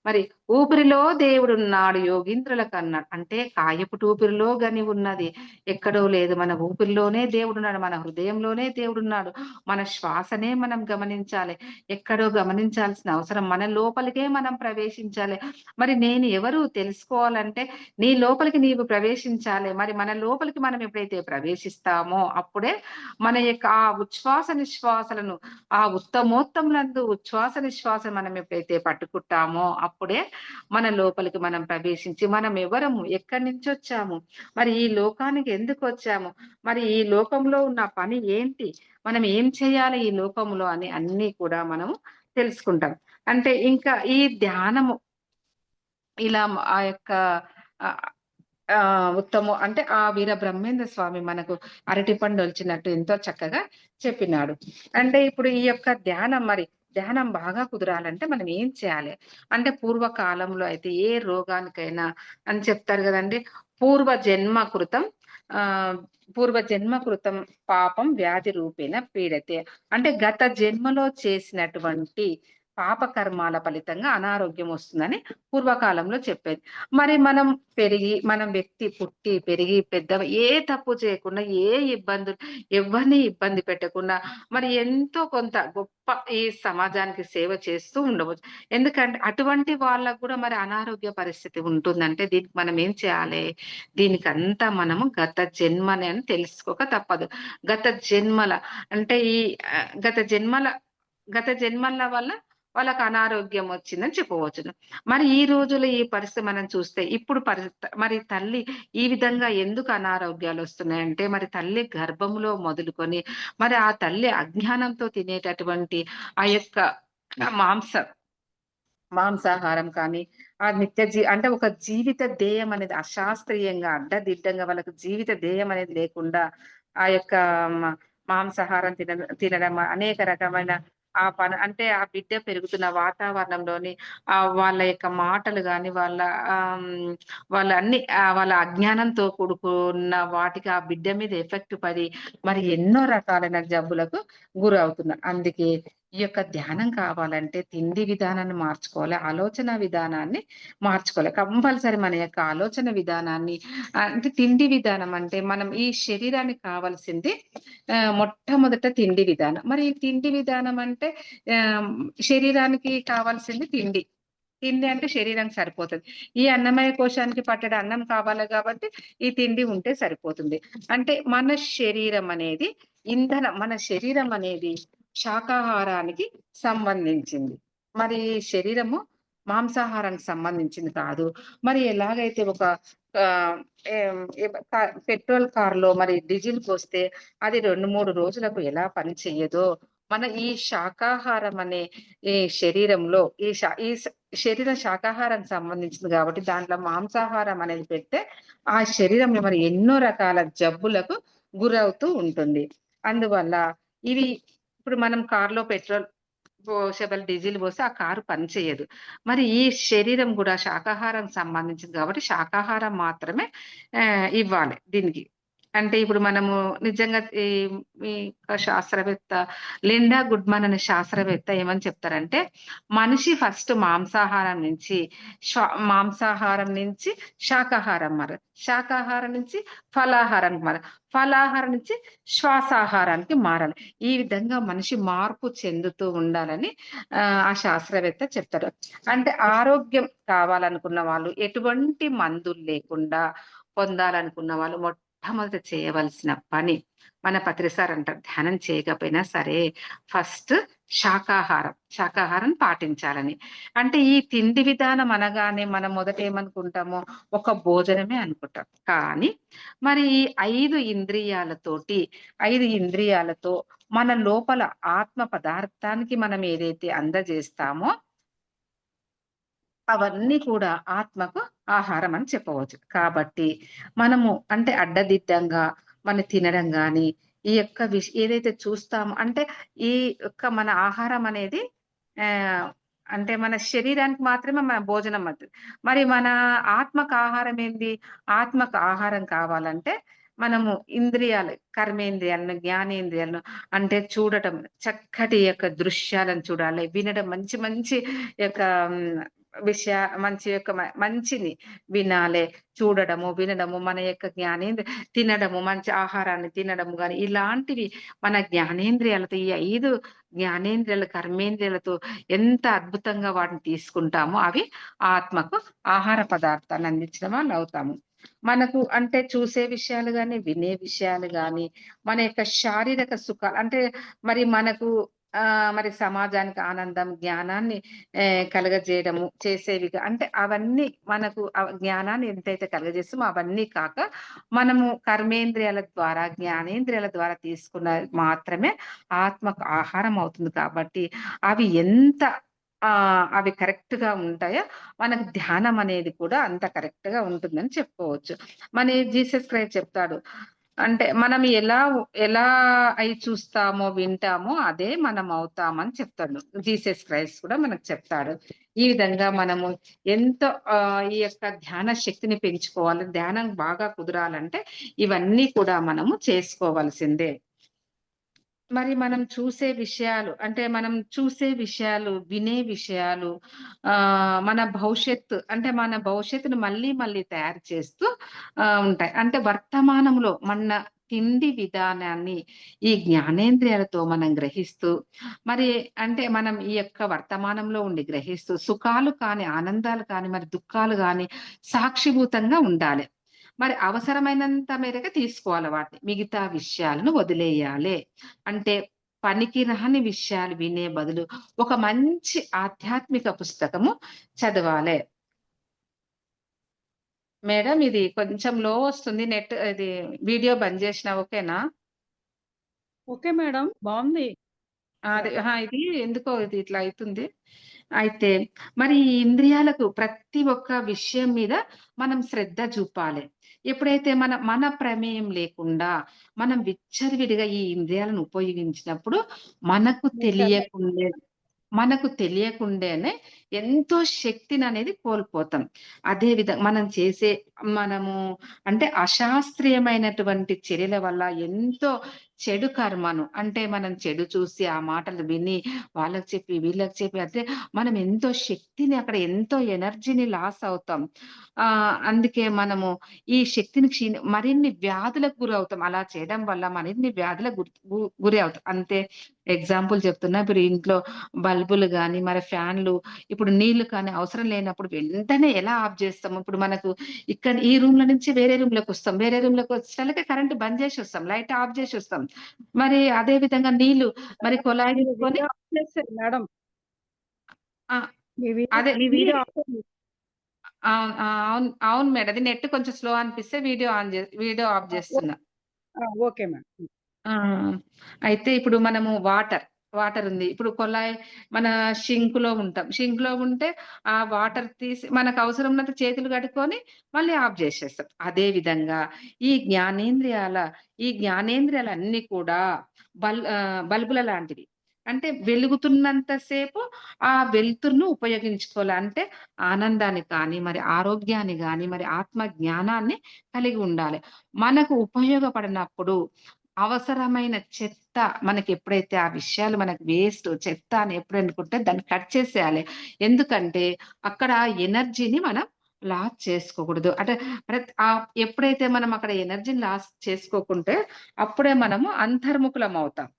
మరి ఊపిరిలో దేవుడున్నాడు యోగీంద్రులకన్నాడు. అంటే కాయపుటి ఊపిరిలో గని ఉన్నది. ఎక్కడో లేదు. మన ఊపిరిలోనే దేవుడున్నాడు. మన హృదయంలోనే దేవుడున్నాడు. మన శ్వాసనే మనం గమనించాలి. ఎక్కడో గమనించాల్సిన అవసరం మన లోపలికే మనం ప్రవేశించాలి. మరి నేను ఎవరు తెలుసుకోవాలంటే నీ లోపలికి నీవు ప్రవేశించాలి. మరి మన లోపలికి మనం ఎప్పుడైతే ప్రవేశిస్తామో అప్పుడే మన యొక్క ఆ ఉచ్ఛ్వాస నిశ్వాసలను ఆ ఉత్తమోత్తములందు ఉచ్ఛ్వాస నిశ్వాస మనం ఎప్పుడైతే పట్టుకుంటామో అప్పుడే మన లోపలికి మనం ప్రవేశించి మనం ఎవరము? ఎక్కడి నుంచొచ్చాము? మరి ఈ లోకానికి ఎందుకొచ్చాము? మరి ఈ లోకంలో ఉన్న పని ఏంటి? మనం ఏం చేయాలి ఈ లోకంలో అని అన్నీ కూడా మనము తెలుసుకుంటాం. అంటే ఇంకా ఈ ధ్యానము ఇలా ఆ యొక్క ఆహ్, అంటే ఆ వీర బ్రహ్మేంద్ర స్వామి మనకు అరటిపండు ఒలిచినట్టు ఎంతో చక్కగా చెప్పినాడు. అంటే ఇప్పుడు ఈ యొక్క ధ్యానం బాగా కుదరాలంటే మనం ఏం చేయాలి? అంటే పూర్వకాలంలో అయితే ఏ రోగానికైనా అని చెప్తారు గదండీ! పూర్వ జన్మ కృతం ఆహ్, పూర్వ జన్మ కృతం పాపం వ్యాధి రూపేణ పీడతే. అంటే గత జన్మలో చేసినటువంటి పాప కర్మాల ఫలితంగా అనారోగ్యం వస్తుందని పూర్వకాలంలో చెప్పేది. మరి మనం మనం వ్యక్తి పుట్టి, పెరిగి, ఏ తప్పు చేయకుండా, ఎవ్వరిని ఇబ్బంది పెట్టకుండా, మరి ఎంతో కొంత గొప్ప ఈ సమాజానికి సేవ చేస్తూ ఉండవచ్చు. ఎందుకంటే అటువంటి వాళ్ళకు కూడా మరి అనారోగ్య పరిస్థితి ఉంటుందంటే దీనికి మనం ఏం చేయాలి? దీనికంతా మనము అని తెలుసుకోక తప్పదు. గత జన్మల అంటే గత జన్మల వల్ల వాళ్ళకి అనారోగ్యం వచ్చిందని చెప్పవచ్చును. మరి ఈ రోజుల్లో ఈ పరిస్థితి మనం చూస్తే ఇప్పుడు మరి తల్లి ఈ విధంగా ఎందుకు అనారోగ్యాలొస్తున్నాయంటే మరి తల్లి గర్భంలో మొదలుకొని మరి ఆ తల్లి అజ్ఞానంతో తినేటటువంటి ఆ యొక్క మాంస మాంసాహారం కానీ, ఆ అంటే ఒక జీవిత ధ్యేయం అనేది అశాస్త్రీయంగా, అడ్డదిడ్డంగా వాళ్ళకి జీవిత ధ్యేయం అనేది లేకుండా ఆ యొక్క మ మాంసాహారం తినడం అనేక రకమైన అంటే ఆ బిడ్డ పెరుగుతున్న వాతావరణంలోని వాళ్ళ యొక్క మాటలు గాని, వాళ్ళ అన్ని వాళ్ళ అజ్ఞానంతో కూడుకున్న వాటికి ఆ బిడ్డ మీద ఎఫెక్ట్ పడి మరి ఎన్నో రకాలైన జబ్బులకు గురవుతున్నారు. అందుకే ఈ యొక్క ధ్యానం కావాలంటే తిండి విధానాన్ని మార్చుకోవాలి. ఆలోచన విధానాన్ని మార్చుకోవాలి. కంపల్సరీ మన యొక్క ఆలోచన విధానాన్ని అంటే తిండి విధానం అంటే మనం ఈ శరీరానికి కావాల్సింది మొట్టమొదట తిండి విధానం. మరి ఈ తిండి విధానం అంటే శరీరానికి కావాల్సింది తిండి. తిండి అంటే శరీరానికి సరిపోతది. ఈ అన్నమయ కోశానికి పట్టెడు అన్నం కావాలి కాబట్టి ఈ తిండి ఉంటే సరిపోతుంది. అంటే మన శరీరం అనేది శాకాహారానికి సంబంధించింది. మరి శరీరము మాంసాహారానికి సంబంధించింది కాదు. మరి ఎలాగైతే ఒక ఆహ్, ఏం పెట్రోల్ కార్‌లో మరి డీజిల్ పోస్తే అది 2, 3 రోజులకు ఎలా పని చెయ్యదో, మన ఈ శాకాహారం అనే ఈ శరీరంలో ఈ శరీరం శాకాహారానికి సంబంధించింది కాబట్టి దాంట్లో మాంసాహారం అనేది పెడితే ఆ శరీరంలో మరి ఎన్నో రకాల జబ్బులకు గురవుతూ ఉంటుంది. అందువల్ల ఇవి ఇప్పుడు మనం కార్‌లో పెట్రోల్ పోసే బదులు డీజిల్ పోస్తే ఆ కారు పనిచేయదు. మరి ఈ శరీరం గూడా శాకాహారం సంబంధించింది కాబట్టి శాకాహారం మాత్రమే ఇవ్వాలి దీనికి. అంటే ఇప్పుడు మనము నిజంగా ఈ శాస్త్రవేత్త లిండా గుడ్‌మన్ అనే శాస్త్రవేత్త ఏమని చెప్తారంటే, మనిషి ఫస్ట్ మాంసాహారం నుంచి శాకాహారం శాకాహారం నుంచి ఫలాహారానికి ఫలాహారం నుంచి శ్వాసాహారానికి మారాలి. ఈ విధంగా మనిషి మార్పు చెందుతూ ఉండాలని ఆ శాస్త్రవేత్త చెప్తారు. అంటే ఆరోగ్యం కావాలనుకున్న వాళ్ళు ఎటువంటి మందులు లేకుండా పొందాలనుకున్న వాళ్ళు మొట్టమొదట చేయవలసిన పని మన పత్రి సార్ అంటారు. ధ్యానం చేయకపోయినా సరే ఫస్ట్ శాకాహారం పాటించాలని. అంటే ఈ తిండి విధానం అనగానే మనం మొదట ఏమనుకుంటామో ఒక భోజనమే అనుకుంటాం. కానీ మరి ఈ 5 ఇంద్రియాలతో మన లోపల ఆత్మ పదార్థానికి మనం ఏదైతే అందజేస్తామో అవన్నీ కూడా ఆత్మకు ఆహారం అని చెప్పవచ్చు. కాబట్టి మనము అంటే అడ్డదిడ్డంగా మనం తినడం గాని, ఈ యొక్క ఏదైతే చూస్తామో అంటే ఈ యొక్క మన ఆహారం అనేది ఆహ్, అంటే మన శరీరానికి మాత్రమే మన భోజనం అవుతది. మరి మన ఆత్మకు ఆహారం ఏంది? ఆత్మకు ఆహారం కావాలంటే మనము కర్మేంద్రియాలను, జ్ఞానేంద్రియాలను అంటే చూడటం, చక్కటి యొక్క దృశ్యాలను చూడాలి. వినడం మంచి మంచి యొక్క హ్మ్. మంచి యొక్క మంచిని వినాలే. చూడడము, వినడము, మన యొక్క తినడము, మంచి ఆహారాన్ని తినడము గాని, ఇలాంటివి మన జ్ఞానేంద్రియాలతో ఈ 5 జ్ఞానేంద్రియాల, కర్మేంద్రియాలతో ఎంత అద్భుతంగా వాటిని తీసుకుంటామో అవి ఆత్మకు ఆహార పదార్థాన్ని అందించిన వాళ్ళవుతాము. మనకు అంటే చూసే విషయాలు గాని, వినే విషయాలు గాని, మన యొక్క శారీరక సుఖాలు అంటే మరి మనకు మరి సమాజానికి ఆనందం, జ్ఞానాన్ని కలుగజేయడము చేసేవిగా అంటే అవన్నీ మనకు జ్ఞానాన్ని ఎంతైతే కలుగజేస్తామో అవన్నీ కాక మనము కర్మేంద్రియాల ద్వారా, జ్ఞానేంద్రియాల ద్వారా తీసుకున్నది మాత్రమే ఆత్మకు ఆహారం అవుతుంది కాబట్టి అవి ఎంత అవి కరెక్ట్‌గా ఉంటాయో మనకు ధ్యానం అనేది కూడా అంత కరెక్ట్‌గా ఉంటుందని చెప్పుకోవచ్చు. జీసస్ క్రైస్ట్ చెప్తాడు. అంటే మనం ఎలా అయి చూస్తామో, వింటామో అదే మనం అవుతామని చెప్తాడు. జీసస్ క్రైస్ట్ కూడా మనకు చెప్తాడు. ఈ విధంగా మనము ఎంతో ఈ యొక్క ధ్యాన శక్తిని పెంచుకోవాలి. ధ్యానం బాగా కుదరాలంటే ఇవన్నీ కూడా మనము చేసుకోవాల్సిందే. మరి మనం చూసే విషయాలు అంటే మనం చూసే విషయాలు, వినే విషయాలు మన భవిష్యత్తు అంటే మన భవిష్యత్తును మళ్ళీ మళ్ళీ తయారు చేస్తూ ఉంటాయి. అంటే వర్తమానంలో మన తిండి విధానాన్ని ఈ జ్ఞానేంద్రియాలతో మనం గ్రహిస్తూ మరి అంటే మనం ఈ యొక్క వర్తమానంలో ఉండి గ్రహిస్తూ సుఖాలు కానీ, ఆనందాలు కానీ, మరి దుఃఖాలు గాని సాక్షిభూతంగా ఉండాలి. మరి అవసరమైనంత మేరకే తీసుకోవాలి వాటిని. మిగతా విషయాలను వదిలేయాలి. అంటే పనికిరాని విషయాలు వినే బదులు ఒక మంచి ఆధ్యాత్మిక పుస్తకము చదవాలే. మేడం ఇది కొంచెం లో వస్తుంది. నెట్ ఇది వీడియో బంద్ చేసినా ఓకేనా? Okay madam. బావుంది. అదే అహా! ఇది ఎందుకో ఇది ఇట్లా అయితుంది. అయితే మరి ఈ ఇంద్రియాలకు ప్రతి ఒక్క విషయం మీద మనం శ్రద్ధ చూపాలి. ఎప్పుడైతే మన ప్రమేయం లేకుండా మనం విచ్చలవిడిగా ఈ ఇంద్రియాలను ఉపయోగించినప్పుడు మనకు నిజమే. తెలియకుండే మనకు తెలియకుండానే ఎంతో శక్తిననేది కోల్పోతాం. అదే మనం చేసే మనము అంటే అశాస్త్రీయమైనటువంటి చర్యల వల్ల ఎంతో చెడు కర్మను అంటే మనం చెడు చూసి ఆ మాటలు విని వాళ్ళకి చెప్పి, వీళ్ళకి చెప్పి అంటే మనం ఎంతో శక్తిని అక్కడ ఎంతో ఎనర్జీని లాస్ అవుతాం. అందుకే మనము ఈ శక్తిని మరిన్ని వ్యాధులకు గురవుతాం. అలా చేయడం వల్ల మరిన్ని వ్యాధులకు గురి అవుతాం. అంతే ఎగ్జాంపుల్ చెప్తున్నా. ఇప్పుడు ఇంట్లో బల్బులు గాని, మరి ఫ్యాన్‌లు ఇప్పుడు నీళ్లు కానీ అవసరం లేనప్పుడు వెంటనే ఎలా ఆఫ్ జేస్తాము? ఇప్పుడు మనకు ఇక్కడ ఈ రూమ్‌లో నుంచి వేరే రూమ్‌లోకొస్తాం. వేరే రూమ్‌లోకొచ్చేసరికి కరెంట్ బంద్ జేసొస్తాం. లైట్ ఆఫ్ జేసొస్తాం. మరి అదే విధంగా నీళ్లు మరి కుళాయి మీరు తీసుకొని వీడియో ఆఫ్ చేసారు మేడం. ఆ! అదే మీ ఇది వీడియో ఆఫ్ చేయండి. అవును. అవును. అవును మేడం. అది నెట్ కొంచెం స్లో అనిపిస్తే వీడియో ఆఫ్ ఆ! జేస్తున్నా. Okay madam. ఆ! అయితే ఇప్పుడు మనము వాటర్ ఉంది. ఇప్పుడు కొళాయి మన షింక్‌లో ఉంటాం. షింక్‌లో ఉంటే ఆ వాటర్ తీసి మనకు అవసరం ఉన్నంత చేతులు కడుక్కొని మళ్ళీ ఆఫ్ జేసేస్తాం. అదే విధంగా ఈ జ్ఞానేంద్రియాలన్నీ కూడా బల్బుల లాంటివి. అంటే వెలుగుతున్నంత సేపు ఆ వెలుతురును ఉపయోగించుకోవాలి. అంటే ఆనందాన్ని కానీ, మరి ఆరోగ్యాన్ని గాని, మరి ఆత్మ జ్ఞానాన్ని కలిగి ఉండాలి. మనకు ఉపయోగపడనప్పుడు అవసరమైన చెత్త మనకెప్పుడైతే ఆ విషయాలు మనకు చెత్త అని ఎప్పుడు అనుకుంటే దాన్ని కట్ చేసేయాలి. ఎందుకంటే అక్కడ ఎనర్జీని మనం లాస్ చేసుకోకూడదు. అంటే ఎప్పుడైతే మనం అక్కడ ఎనర్జీని లాస్ చేసుకోకుంటే అప్పుడే మనము అంతర్ముఖులమవుతాం.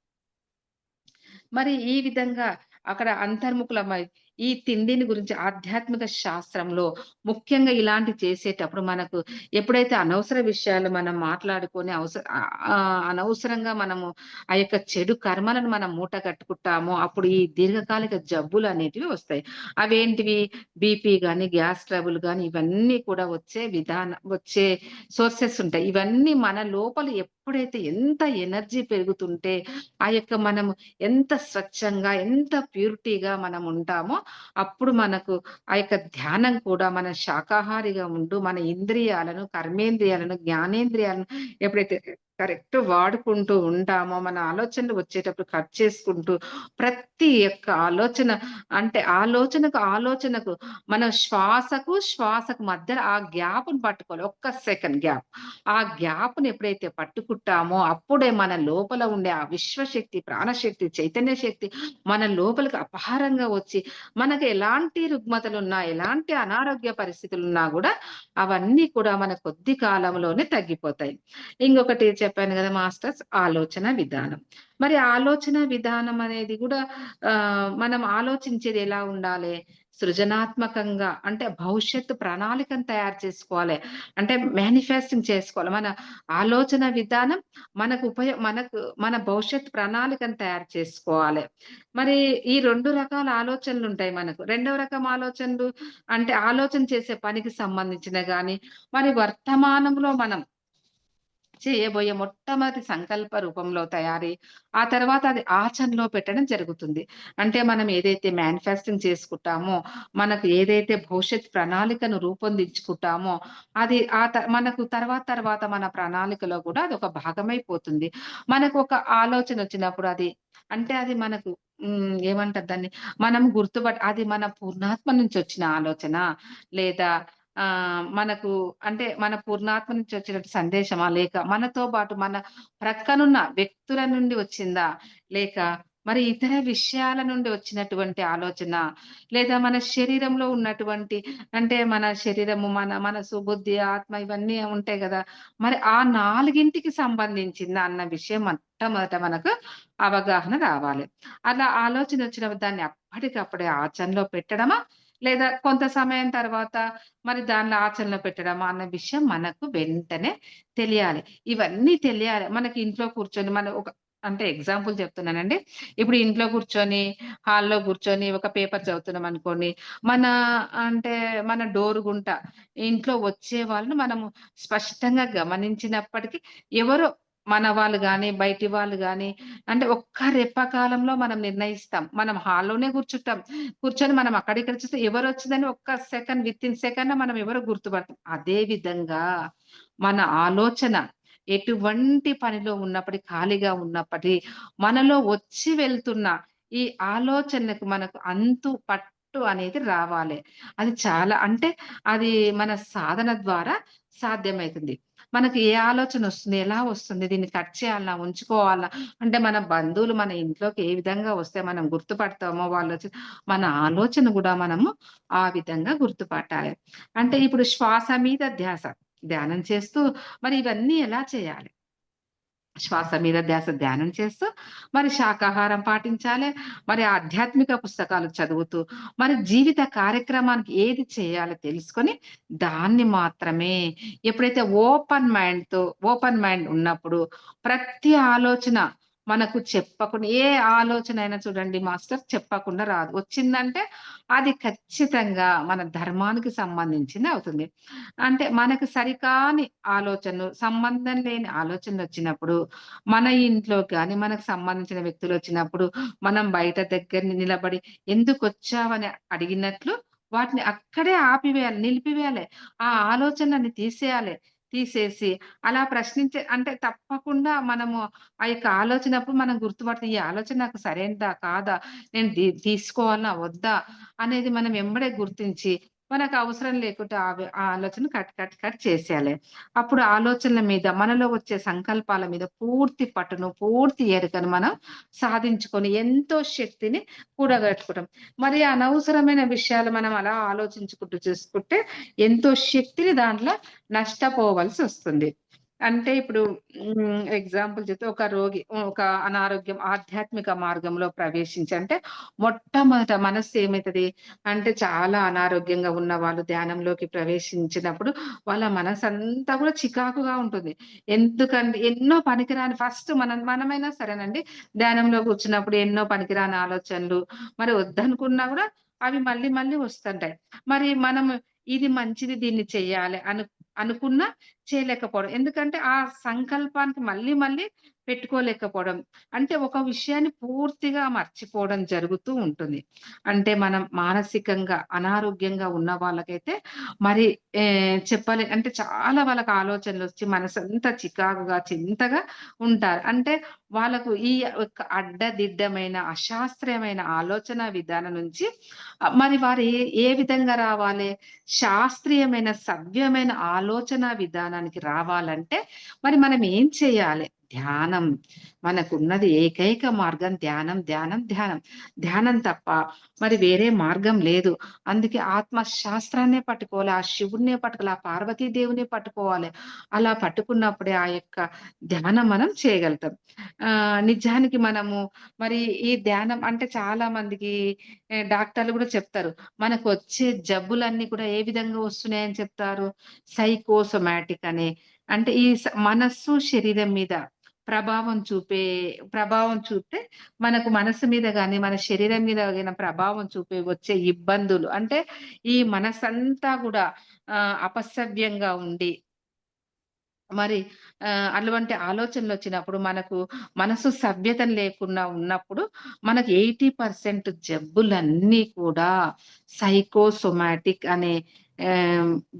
మరి ఈ విధంగా అక్కడ అంతర్ముఖులమై ఈ తిండిని గురించి ఆధ్యాత్మిక శాస్త్రంలో ముఖ్యంగా ఇలాంటివి చేసేటప్పుడు మనకు ఎప్పుడైతే అనవసర విషయాలు మనం మాట్లాడుకొని అనవసరంగా మనము ఆ యొక్క చెడు కర్మలను మనం మూట కట్టుకుంటామో అప్పుడు ఈ దీర్ఘకాలిక జబ్బులనేటివి వస్తాయి. అవేంటివి బీపీ గాని, గ్యాస్ ట్రబుల్ గాని ఇవన్నీ కూడా వచ్చే సోర్సెస్ ఉంటాయి. ఇవన్నీ మన లోపల ఎప్పుడైతే ఎంత ఎనర్జీ పెరుగుతుంటే ఆ యొక్క మనము ఎంత స్వచ్ఛంగా, ఎంత ప్యూరిటీగా మనం ఉంటామో, అప్పుడు మనకు ఆ యొక్క ధ్యానం కూడా మన శాకాహారిగా ఉంటూ, మన ఇంద్రియాలను, కర్మేంద్రియాలను, జ్ఞానేంద్రియాలను ఎప్పుడైతే కరెక్ట్ వాడుకుంటూ ఉంటామో, మన ఆలోచనలు వచ్చేటప్పుడు కట్ చేసుకుంటూ, ప్రతి యొక్క ఆలోచన అంటే ఆలోచనకు మన శ్వాసకు మధ్యలో ఆ గ్యాప్‌ని పట్టుకోవాలి. ఒక్క సెకండ్ గ్యాప్. ఆ గ్యాప్‌ని ఎప్పుడైతే పట్టుకుంటామో, అప్పుడే మన లోపల ఉండే ఆ విశ్వశక్తి, ప్రాణశక్తి, చైతన్య శక్తి మన లోపలికి అపారంగా వచ్చి, మనకు ఎలాంటి రుగ్మతలున్నా, ఎలాంటి అనారోగ్య పరిస్థితులున్నా గూడా, అవన్నీ కూడా మన కొద్ది కాలంలోనే తగ్గిపోతాయి. ఇంకొకటి చెప్పాను గదా మాస్టర్స్ ఆలోచన విధానం. మరి ఆలోచన విధానం అనేది గూడా మనం ఆలోచించేది ఎలా ఉండాలే? సృజనాత్మకంగా అంటే భవిష్యత్తు ప్రణాళికను తయారు చేసుకోవాలి. అంటే మేనిఫెస్టింగ్ చేసుకోవాలి. మన ఆలోచన విధానం మన భవిష్యత్ ప్రణాళికను తయారు చేసుకోవాలి. మరి ఈ 2 రకాల ఆలోచనలుంటాయి మనకు. రెండవ రకం ఆలోచనలు అంటే ఆలోచన చేసే పనికి సంబంధించినవి గాని, మరి వర్తమానంలో మనం చేయబోయే మొట్టమొదటి సంకల్ప రూపంలో తయారీ, ఆ తర్వాత అది ఆచరణలో పెట్టడం జరుగుతుంది. అంటే మనం ఏదైతే మేనిఫెస్టింగ్ చేసుకుంటామో, మనకు ఏదైతే భవిష్యత్ ప్రణాళికను రూపొందించుకుంటామో, అది మనకు తర్వాత మన ప్రణాళికలో కూడా అదొక భాగమైపోతుంది. మనకొక ఆలోచనొచ్చినప్పుడు అంటే అది మనకు ఏమంటారు దాన్ని? మనం అది మన పూర్ణాత్మ నుంచొచ్చిన ఆలోచన లేదా మనకు అంటే మన పూర్ణాత్మ నుంచి వచ్చినట్టు సందేశమా? లేక మనతో పాటు మన ప్రక్కనున్న వ్యక్తుల నుండి వచ్చిందా? లేక మరి ఇతర విషయాల నుండి వచ్చినటువంటి ఆలోచన? లేదా మన శరీరంలో ఉన్నటువంటి అంటే మన శరీరము, మన మనసు, బుద్ధి, ఆత్మ ఇవన్నీ ఉంటాయి గదా! మరి ఆ 4కి సంబంధించిందా అన్న విషయం మొట్టమొదట మనకు అవగాహన రావాలి. అలా ఆలోచనొచ్చినప్పుడు దాన్ని అప్పటికప్పుడే ఆచరణలో పెట్టడమా? లేదా కొంత సమయం తర్వాత మరి దాన్ని ఆచరణలో పెట్టడమా అన్న విషయం మనకు వెంటనే తెలియాలి. ఇవన్నీ తెలియాలి. మనకి ఇంట్లో కూర్చొని మనం ఒక అంటే ఎగ్జాంపుల్ చెప్తున్నానండి. ఇప్పుడు ఇంట్లో కూర్చొని, హాల్‌లో కూర్చొని ఒక పేపర్ చదువుతున్నామనుకోండి. మన అంటే మన డోర్ గుంట ఇంట్లో వచ్చే వాళ్ళని మనము స్పష్టంగా గమనించినప్పటికీ ఎవరో మన వాళ్ళు గాని, బయటి వాళ్ళు గాని అంటే ఒక్క రెప్ప కాలంలో మనం నిర్ణయిస్తాం. మనం హాల్‌లోనే కూర్చుంటాం. కూర్చొని మనం అక్కడిక్కడ చూస్తే ఎవరొచ్చిందని ఒక్క సెకండ్ వితిన్ సెకండ్‌లో మనం ఎవరో గుర్తుపడతాం. అదే విధంగా మన ఆలోచన ఎటువంటి పనిలో ఉన్నప్పటికి, ఖాళీగా ఉన్నప్పటి మనలో వచ్చి వెళ్తున్న ఈ ఆలోచనలకు మనకు అంతు పట్టు అనేది రావాలి. అది చాలా అంటే అది మన సాధన ద్వారా సాధ్యమైతుంది. మనకి ఏ ఆలోచనొస్తుంది? ఎలా వస్తుంది? దీన్ని కట్ చేయాలా? ఉంచుకోవాలా? అంటే మన బంధువులు మన ఇంట్లోకి ఏ విధంగా వస్తే మనం గుర్తుపడతామో వాళ్ళొచ్చి మన ఆలోచన గూడా మనము ఆ విధంగా గుర్తుపట్టాలి. అంటే ఇప్పుడు శ్వాస మీద ధ్యాస. ధ్యానం చేస్తూ మరి ఇవన్నీ ఎలా చేయాలి? శ్వాస మీద ధ్యాస ధ్యానం చేస్తూ, మరి శాకాహారం పాటించాలె. మరి ఆధ్యాత్మిక పుస్తకాలు చదువుతూ, మరి జీవిత కార్యక్రమానికి ఏది చేయాలో తెలుసుకొని, దాన్ని మాత్రమే ఎప్పుడైతే ఓపెన్ మైండ్ ఉన్నప్పుడు ప్రతి ఆలోచన మనకు చెప్పకుండా ఏ ఆలోచనైనా చూడండి మాస్టర్ చెప్పకుండా రాదు. వచ్చిందంటే అది ఖచ్చితంగా మన ధర్మానికి సంబంధించింది అవుతుంది. అంటే మనకు సరికాని ఆలోచనలు, సంబంధం లేని ఆలోచనలొచ్చినప్పుడు మన ఇంట్లో గాని, మనకు సంబంధించిన వ్యక్తులొచ్చినప్పుడు, మనం బయట దగ్గరని నిలబడి ఎందుకొచ్చావని అడిగినట్లు వాటిని అక్కడే ఆపివేయాలి, నిలిపివేయాలి. ఆ ఆలోచనలని తీసేయాలి. తీసేసి అలా ప్రశ్నించే అంటే తప్పకుండా మనము ఆ యొక్క ఆలోచనప్పుడు మనం గుర్తుపడతాం. ఈ ఆలోచన నాకు సరైనదా? కాదా? నేను తీసుకోవాలా? వద్దా? అనేది మనం ఎంబడే గుర్తించి మనకు అవసరం లేకుంటే ఆ ఆలోచన కట్ చేసేయాలి. అప్పుడు ఆలోచనల మీద, మనలో వచ్చే సంకల్పాల మీద పూర్తి పట్టును, పూర్తి ఎరుకను మనం సాధించుకొని ఎంతో శక్తిని కూడగట్టుకుంటాం. మరి అనవసరమైన విషయాలు మనం అలా ఆలోచించుకుంటూ చేసుకుంటే ఎంతో శక్తిని దాంట్లో నష్టపోవలసొస్తుంది. అంటే ఇప్పుడు ఎగ్జాంపుల్ చెప్తే ఒక రోగి ఒక అనారోగ్యం ఆధ్యాత్మిక మార్గంలో ప్రవేశించి అంటే మొట్టమొదట మనస్సు ఏమైతది అంటే చాలా అనారోగ్యంగా ఉన్నవాళ్ళు ధ్యానంలోకి ప్రవేశించినప్పుడు వాళ్ళ మనసంతా కూడా చికాకుగా ఉంటుంది. ఎందుకంటే ఎన్నో పనికిరాని ఫస్ట్ మనమైనా సరేనండి ధ్యానంలో కూర్చున్నప్పుడు ఎన్నో పనికిరాని ఆలోచనలు మరి వద్దనుకున్నా గూడా అవి మళ్ళీ మళ్ళీ వస్తుంటాయి. మరి మనం ఇది మంచిది దీన్ని చెయ్యాలి అనుకున్నా చేయలేకపోవడం. ఎందుకంటే ఆ సంకల్పానికి మళ్ళీ మళ్ళీ పెట్టుకోలేకపోవడం. అంటే ఒక విషయాన్ని పూర్తిగా మర్చిపోవడం జరుగుతూ ఉంటుంది. అంటే మనం మానసికంగా అనారోగ్యంగా ఉన్న వాళ్ళకైతే మరి అంటే చాలా వాళ్ళకి ఆలోచనలొచ్చి మనసంతా చికాకుగా, చింతగా ఉంటారు. అంటే వాళ్ళకు ఈ యొక్క అడ్డదిడ్డమైన, అశాస్త్రీయమైన ఆలోచన విధానం నుంచి మరి వారు ఏ విధంగా రావాలి? శాస్త్రీయమైన, సవ్యమైన ఆలోచన విధానానికి రావాలంటే మరి మనం ఏం చేయాలి? ధ్యానం. మనకున్నది ఏకైక మార్గం ధ్యానం, ధ్యానం, ధ్యానం. ధ్యానం తప్ప మరి వేరే మార్గం లేదు. అందుకే ఆత్మ శాస్త్రాన్నే పట్టుకోవాలి. ఆ శివుడినే పట్టుకోవాలి. ఆ పార్వతీ దేవుడినే పట్టుకోవాలి. అలా పట్టుకున్నప్పుడే ఆ యొక్క ధ్యానం మనం చేయగలుగుతాం. నిజానికి మనము మరి ఈ ధ్యానం అంటే చాలా మందికి డాక్టర్లు గూడా చెప్తారు. మనకొచ్చే జబ్బులన్నీ కూడా ఏ విధంగా వస్తున్నాయని చెప్తారు? సైకోసోమాటిక్ అనే అంటే ఈ మనస్సు, శరీరం మీద ప్రభావం చూపితే మనకు మనసు మీద గాని, మన శరీరం మీద గాని ప్రభావం చూపే వచ్చే ఇబ్బందులు అంటే ఈ మనసంతా గూడా అపసవ్యంగా ఉండి మరి అటువంటి ఆలోచనలొచ్చినప్పుడు మనకు మనసు సభ్యత లేకుండా ఉన్నప్పుడు మనకు 80% జబ్బులన్నీ కూడా సైకోసోమాటిక్ అనే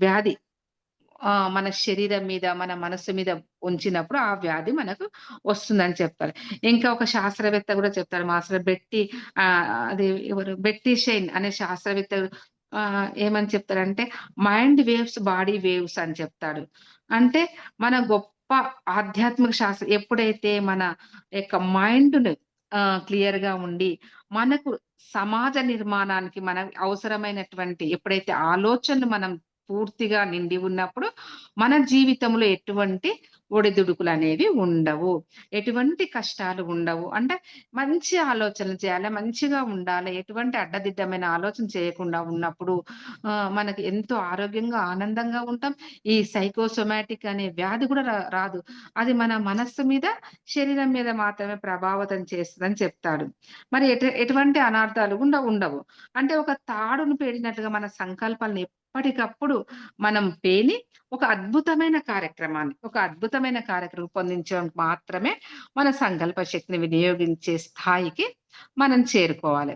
వ్యాధి మన శరీరం మీద, మన మనస్సు మీద ఉంచినప్పుడు ఆ వ్యాధి మనకు వస్తుందని చెప్తారు. ఇంకా ఒక శాస్త్రవేత్త గూడా చెప్తారు. మాస్టర్ బెట్టి అది ఎవరు 'బెట్టి షైన్' అనే శాస్త్రవేత్త ఏమని చెప్తారంటే మైండ్ వేవ్స్, బాడీ వేవ్స్ అని చెప్తాడు. అంటే మన గొప్ప ఆధ్యాత్మిక శాస్త్రం ఎప్పుడైతే మన యొక్క మైండ్‌ని క్లియర్‌గా ఉండి, మనకు సమాజ నిర్మాణానికి మనకు అవసరమైనటువంటి ఎప్పుడైతే ఆలోచనలు మనం పూర్తిగా నిండి ఉన్నప్పుడు, మన జీవితంలో ఎటువంటి ఒడిదుడుకులనేవి ఉండవు. ఎటువంటి కష్టాలు ఉండవు. అంటే మంచి ఆలోచనలు చేయాలి. మంచిగా ఉండాలి. ఎటువంటి అడ్డదిడ్డమైన ఆలోచన చేయకుండా ఉన్నప్పుడు మనకి ఎంతో ఆరోగ్యంగా, ఆనందంగా ఉంటాం. ఈ సైకోసోమాటిక్ అనే వ్యాధి కూడా రాదు. అది మన మనస్సు మీద, శరీరం మీద మాత్రమే ప్రభావితం చేస్తదని చెప్తాడు. మరి ఎటువంటి అనార్థాలు కూడా ఉండవు. అంటే ఒక తాడును పేనినట్టుగా మన సంకల్పాలను ఎప్పటికప్పుడు మనం పేని ఒక అద్భుతమైన కార్యక్రమం రూపొందించడానికి మాత్రమే మన సంకల్ప శక్తిని వినియోగించే స్థాయికి మనం చేరుకోవాలి.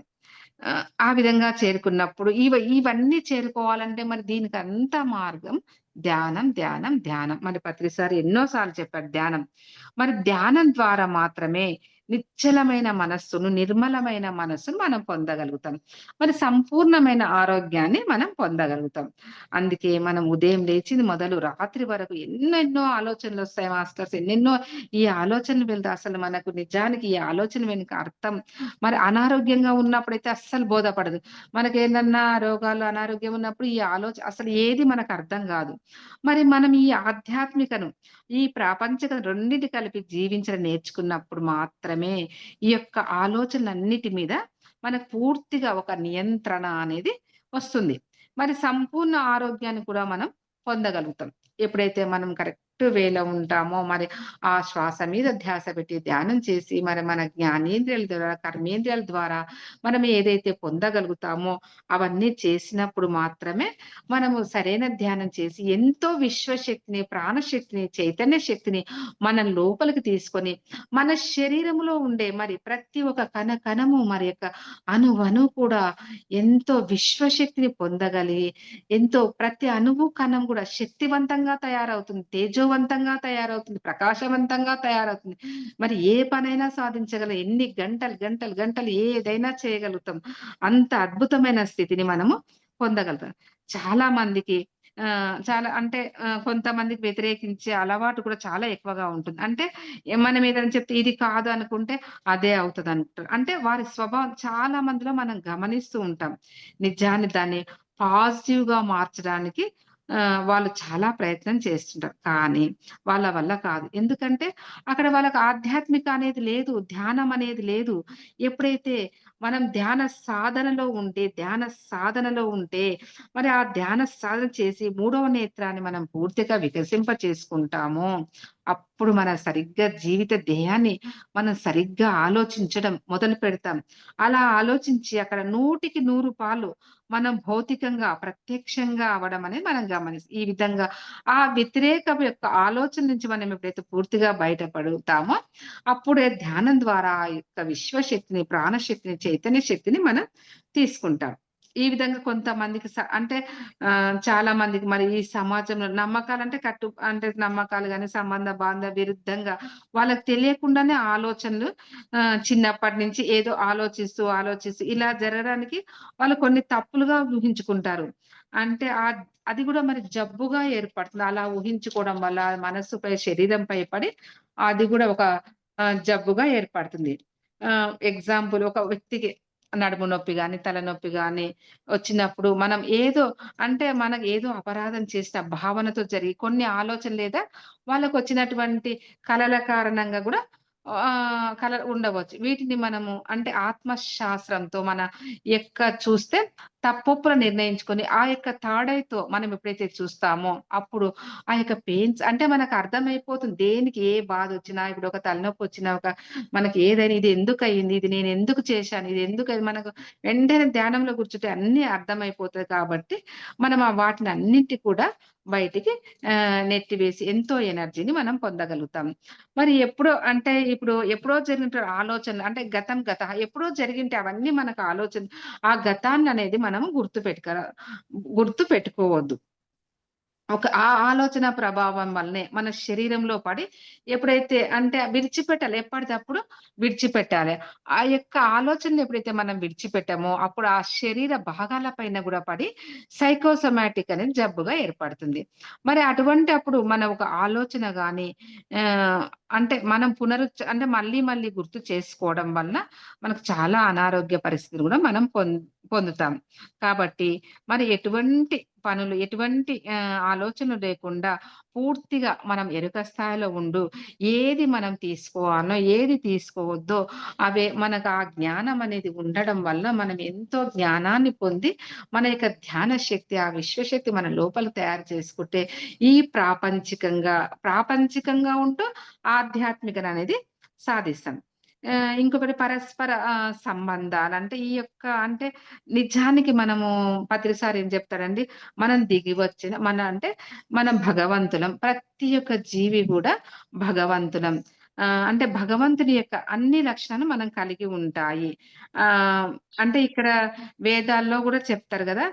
ఆ విధంగా చేరుకున్నప్పుడు ఇవన్నీ చేరుకోవాలంటే మరి దీనికంతా మార్గం ధ్యానం, ధ్యానం, ధ్యానం. మరి పత్రి సార్ ఎన్నో సార్లు చెప్పారు ధ్యానం. మరి ధ్యానం ద్వారా మాత్రమే నిశ్చలమైన మనస్సును, నిర్మలమైన మనస్సును మనం పొందగలుగుతాం. మరి సంపూర్ణమైన ఆరోగ్యాన్ని మనం పొందగలుగుతాం. అందుకే మనం ఉదయం లేచింది మొదలు రాత్రి వరకు ఎన్నెన్నో ఆలోచనలొస్తాయి మాస్టర్స్. ఎన్నెన్నో ఈ ఆలోచనలు వెళ్తే అసలు మనకు నిజానికి ఈ ఆలోచన వెనుక అర్థం మరి అనారోగ్యంగా ఉన్నప్పుడైతే అస్సలు బోధపడదు. మనకేదన్నా రోగాలు, అనారోగ్యం ఉన్నప్పుడు ఈ అసలు ఏది మనకర్థం గాదు. మరి మనం ఈ ఆధ్యాత్మికను, ఈ ప్రాపంచిక రెండిటి కలిపి జీవించడం నేర్చుకున్నప్పుడు మాత్రమే ఈ యొక్క ఆలోచనలన్నిటి మీద మనకు పూర్తిగా ఒక నియంత్రణ అనేది వస్తుంది. మరి సంపూర్ణ ఆరోగ్యాన్ని కూడా మనం పొందగలుగుతాం. ఎప్పుడైతే మనం కరెక్ట్ వేలో ఉంటామో మరి ఆ శ్వాస మీద ధ్యాస పెట్టి ధ్యానం చేసి మరి మన జ్ఞానేంద్రియాల ద్వారా, కర్మేంద్రియాల ద్వారా మనం ఏదైతే పొందగలుగుతామో అవన్నీ చేసినప్పుడు మాత్రమే మనము సరైన ధ్యానం చేసి ఎంతో విశ్వశక్తిని, ప్రాణశక్తిని, చైతన్య శక్తిని మన లోపలికి తీసుకొని మన శరీరంలో ఉండే మరి ప్రతి ఒక్క కణము మరి యొక్క అణువణువు కూడా ఎంతో విశ్వశక్తిని పొందగలిగి ఎంతో ప్రతి అణువు, కణం కూడా శక్తివంతంగా తయారవుతుంది. తేజోవంతంగా తయారవుతుంది. ప్రకాశవంతంగా తయారవుతుంది. మరి ఏ పనైనా సాధించగలం. ఎన్ని గంటలు ఏదైనా చేయగలుగుతాం. అంత అద్భుతమైన స్థితిని మనము పొందగలుగుతాం. చాలా మందికి చాలా అంటే కొంతమందికి వ్యతిరేకించే అలవాటు కూడా చాలా ఎక్కువగా ఉంటుంది. అంటే మనం ఏదైనా చెప్తే ఇది కాదు అనుకుంటే అదే అవుతదనుకుంటారు. అంటే వారి స్వభావం చాలా మందిలో మనం గమనిస్తూ ఉంటాం. నిజాన్ని దాన్ని పాజిటివ్‌గా మార్చడానికి వాళ్ళు చాలా ప్రయత్నం చేస్తుంటారు. కానీ వాళ్ళ వల్ల కాదు. ఎందుకంటే అక్కడ వాళ్ళకి ఆధ్యాత్మిక అనేది లేదు. ధ్యానం అనేది లేదు. ఎప్పుడైతే మనం ధ్యాన సాధనలో ఉంటే మరి ఆ ధ్యాన సాధన చేసి మూడవ నేత్రాన్ని మనం పూర్తిగా వికసింప చేసుకుంటామో, అప్పుడు మన సరిగ్గా జీవిత ధ్యేయాన్ని మనం సరిగ్గా ఆలోచించడం మొదలుపెడతాం. అలా ఆలోచించి అక్కడ 100కి 100 పాళ్ళు మనం భౌతికంగా, ప్రత్యక్షంగా అవ్వడం అనేది మనం ఈ విధంగా ఆ వ్యతిరేకం యొక్క ఆలోచన నుంచి మనం ఎప్పుడైతే పూర్తిగా బయటపడుతామో, అప్పుడే ధ్యానం ద్వారా ఆ యొక్క విశ్వశక్తిని, ప్రాణశక్తిని, చైతన్య శక్తిని మనం తీసుకుంటాం. ఈ విధంగా కొంతమందికి అంటే చాలా మందికి మరి ఈ సమాజంలో నమ్మకాలంటే అంటే నమ్మకాలు గాని, సంబంధ బాంధ విరుద్ధంగా వాళ్ళకి తెలియకుండానే ఆలోచనలు చిన్నప్పటి నుంచి ఏదో ఆలోచిస్తూ ఇలా జరగడానికి వాళ్ళు కొన్ని తప్పులుగా ఊహించుకుంటారు. అంటే అది గూడా మరి జబ్బుగా ఏర్పడుతుంది. అలా ఊహించుకోవడం వల్ల మనస్సుపై, శరీరంపై పడి అది గూడా ఒక జబ్బుగా ఏర్పడుతుంది. ఎగ్జాంపుల్ ఒక వ్యక్తికి నడుము నొప్పి గాని, తలనొప్పి గాని వచ్చినప్పుడు మనం ఏదో అంటే మనకు ఏదో అపరాధం చేసిన భావనతో జరిగి కొన్ని ఆలోచనలు లేదా వాళ్ళకొచ్చినటువంటి కలల కారణంగా గూడా కలలు ఉండవచ్చు. వీటిని మనము అంటే ఆత్మశాస్త్రంతో మన చూస్తే తప్పొప్పులు నిర్ణయించుకొని, ఆ యొక్క తాడైతో మనం ఎప్పుడైతే చూస్తామో, అప్పుడు ఆ యొక్క పెయిన్స్ అంటే మనకు అర్థమైపోతుంది. దేనికి ఏ బాధొచ్చినా, ఇప్పుడు ఒక తలనొప్పొచ్చినా, మనకి ఏదైనా ఇది ఎందుకయింది? ఇది నేనెందుకు చేశాను? ఇది ఎందుకయింది? మనకు వెంటనే ధ్యానంలో కూర్చుంటే అన్నీ అర్థమైపోతది కాబట్టి, మనం వాటినన్నిటి కూడా బయటికి నెట్టివేసి ఎంతో ఎనర్జీని మనం పొందగలుగుతాం. మరి ఎప్పుడో జరిగిన ఆలోచనలు అంటే ఎప్పుడో జరిగింటే అవన్నీ మనకు ఆ గతాన్ననేది మనము గుర్తుపెట్టుకోవద్దు. ఒక ఆలోచన ప్రభావం వల్లనే మన శరీరంలో పడి ఎప్పుడైతే అంటే విడిచిపెట్టాలి. ఎప్పటిదప్పుడు విడిచిపెట్టాలి. ఆ యొక్క ఆలోచనలు ఎప్పుడైతే మనం విడిచిపెట్టామో అప్పుడు ఆ శరీర భాగాల పైన గూడా పడి సైకోసోమాటిక్ అనేది జబ్బుగా ఏర్పడుతుంది. మరి అటువంటప్పుడు మన ఒక ఆలోచన గాని అంటే మనం అంటే మళ్ళీ మళ్ళీ గుర్తు చేసుకోవడం వల్ల మనకు చాలా అనారోగ్య పరిస్థితులు గూడా మనం పొందుతాం. కాబట్టి మరి ఎటువంటి పనులు, ఎటువంటి ఆలోచనలు లేకుండా పూర్తిగా మనం ఎరుక స్థాయిలో ఏది మనం తీసుకోవాలో, ఏది తీసుకోవద్దో మనకు ఆ జ్ఞానం అనేది ఉండడం వల్ల మనం ఎంతో జ్ఞానాన్ని పొంది, మన యొక్క ధ్యాన శక్తి, ఆ విశ్వశక్తి మన లోపల తయారు చేసుకుంటే, ఈ ప్రాపంచికంగా ఉంటూ ఆధ్యాత్మికననేది సాధిస్తాం. ఇంకొకటి పరస్పర సంబంధాలు. అంటే ఈ యొక్క అంటే నిజానికి మనము పత్రిసారి ఏం చెప్తాడండి, మనం దిగి వచ్చిన అంటే మనం భగవంతులం. ప్రతి ఒక్క జీవి గూడా భగవంతులం. అంటే భగవంతుని యొక్క అన్ని లక్షణాలు మనం కలిగి ఉంటాయి. ఆహ్, అంటే ఇక్కడ వేదాల్లో గూడా చెప్తారు గదా!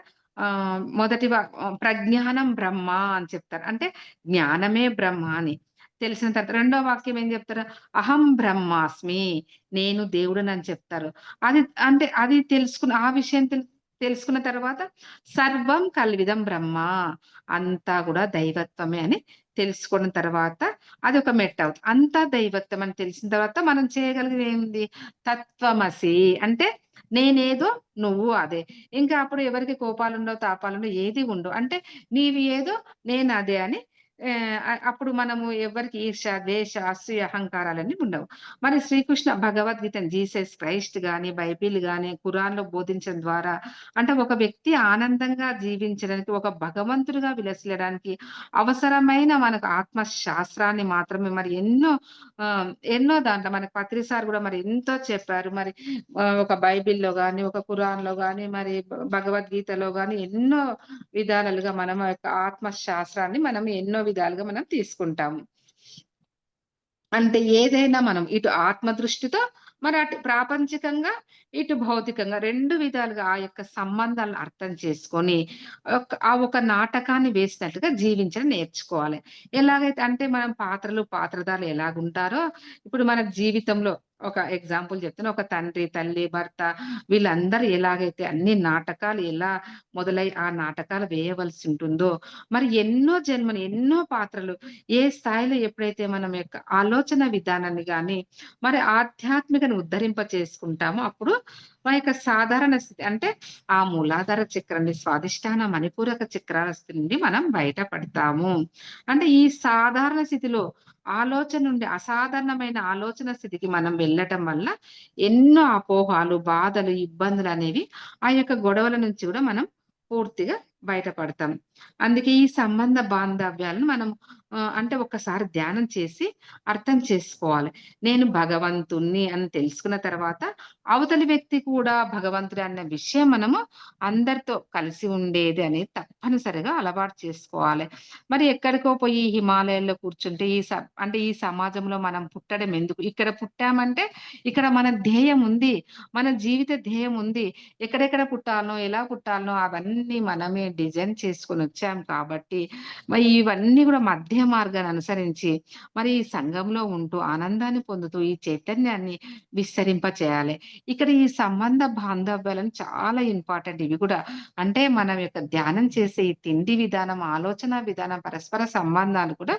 ప్రజ్ఞానం బ్రహ్మ అని చెప్తారు. అంటే జ్ఞానమే బ్రహ్మ అని. తెలిసిన తర్వాత రెండో వాక్యం ఏం చెప్తారు? అహం బ్రహ్మాస్మి. నేను దేవుడనని చెప్తారు. అది అంటే అది ఆ విషయం తెలుసుకున్న తర్వాత సర్వం కల్విదం బ్రహ్మ. అంతా గూడా దైవత్వమే అని తెలుసుకున్న తర్వాత అదొక మెట్టవుతుంది. అంతా దైవత్వం అని తెలిసిన తర్వాత మనం చేయగలిగేది ఏముంది? తత్వమసి అంటే నేనేదో నువ్వు అదే. ఇంకా అప్పుడు ఎవరికీ కోపాలుండవు, తాపాలుండవు, ఏది ఉండవు. అంటే నీవి ఏదో నేనదే అని అప్పుడు మనము ఎవ్వరికి ఈర్ష్య, ద్వేష, అసూయ, అహంకారాలన్నీ ఉండవు. మరి శ్రీకృష్ణ భగవద్గీతను జీసస్ క్రైస్ట్ గాని, బైబిల్ గాని, ఖురాన్‌లో బోధించడం ద్వారా అంటే ఒక వ్యక్తి ఆనందంగా జీవించడానికి, ఒక భగవంతుడిగా విలసిల్లడానికి అవసరమైన మనకు ఆత్మ శాస్త్రాన్ని మాత్రమే మరి ఎన్నో దాంట్లో మనకు పత్రి సార్ గూడా మరి ఎంతో చెప్పారు. మరి ఒక బైబిల్‌లో గాని, ఒక ఖురాన్‌లో గాని, మరి భగవద్గీతలో గాని ఎన్నో విధాలుగా మనం ఆ యొక్క ఆత్మ శాస్త్రాన్ని మనం ఎన్నో విధాలుగా మనం తీసుకుంటాము. అంటే ఏదైనా మనం ఇటు ఆత్మ దృష్టితో, మరి అటు ప్రాపంచికంగా, ఇటు భౌతికంగా 2 విధాలుగా ఆ యొక్క సంబంధాలను అర్థం చేసుకొని, ఒక నాటకాన్ని వేసినట్టుగా జీవించడం నేర్చుకోవాలి. ఎలాగైతే అంటే మనం పాత్రధారులు ఎలాగుంటారో, ఇప్పుడు మన జీవితంలో ఒక ఎగ్జాంపుల్ చెప్తున్నా. ఒక తండ్రి, తల్లి, భర్త వీళ్ళందరూ ఎలాగైతే అన్ని నాటకాలు ఎలా మొదలై ఆ నాటకాలు వేయవలసి ఉంటుందో, మరి ఎన్నో జన్మలు, ఎన్నో పాత్రలు ఏ స్థాయిలో ఎప్పుడైతే మనం యొక్క ఆలోచన విధానాన్ని గాని, మరి ఆధ్యాత్మికను ఉద్ధరింప చేసుకుంటామో, అప్పుడు మా యొక్క సాధారణ స్థితి అంటే ఆ మూలాధార చక్రాన్ని స్వాదిష్టాన మణిపూరక చక్రాల స్థితి నుండి మనం బయటపడతాము. అంటే ఈ సాధారణ స్థితిలో ఆలోచన నుండి అసాధారణమైన ఆలోచన స్థితికి మనం వెళ్ళటం వల్ల ఎన్నో అపోహలు, బాధలు, ఇబ్బందులనేవి ఆ యొక్క గొడవల నుంచి గూడా మనం పూర్తిగా బయటపడతాం. అందుకే ఈ సంబంధ బాంధవ్యాలను మనం అంటే ఒక్కసారి ధ్యానం చేసి అర్థం చేసుకోవాలి. నేను భగవంతుడిని అని తెలుసుకున్న తర్వాత, అవతలి వ్యక్తి కూడా భగవంతుడే అన్న విషయం మనము అందరితో కలిసి ఉండేది అనేది తప్పనిసరిగా అలవాటు చేసుకోవాలి. మరి ఎక్కడికో పోయి హిమాలయాల్లో కూర్చుంటే అంటే ఈ సమాజంలో మనం పుట్టడం ఎందుకు? ఇక్కడ పుట్టామంటే ఇక్కడ మన ధ్యేయం ఉంది. మన జీవిత ధ్యేయం ఉంది. ఎక్కడెక్కడ పుట్టాలనో, ఎలా పుట్టాలనో అవన్నీ మనమే డిజైన్ చేసుకొనొచ్చాం కాబట్టి, మరి ఇవన్నీ గూడా మధ్య మార్గాన్ని అనుసరించి, మరి ఈ సంఘంలో ఉంటూ ఆనందాన్ని పొందుతూ ఈ చైతన్యాన్ని విస్తరింప చేయాలి. ఇక్కడ ఈ సంబంధ బాంధవ్యాలను చాలా ఇంపార్టెంట్ ఇవి గూడా. అంటే మనం యొక్క ధ్యానం చేసే ఈ తిండి విధానం, ఆలోచన విధానం, పరస్పర సంబంధాలు కూడా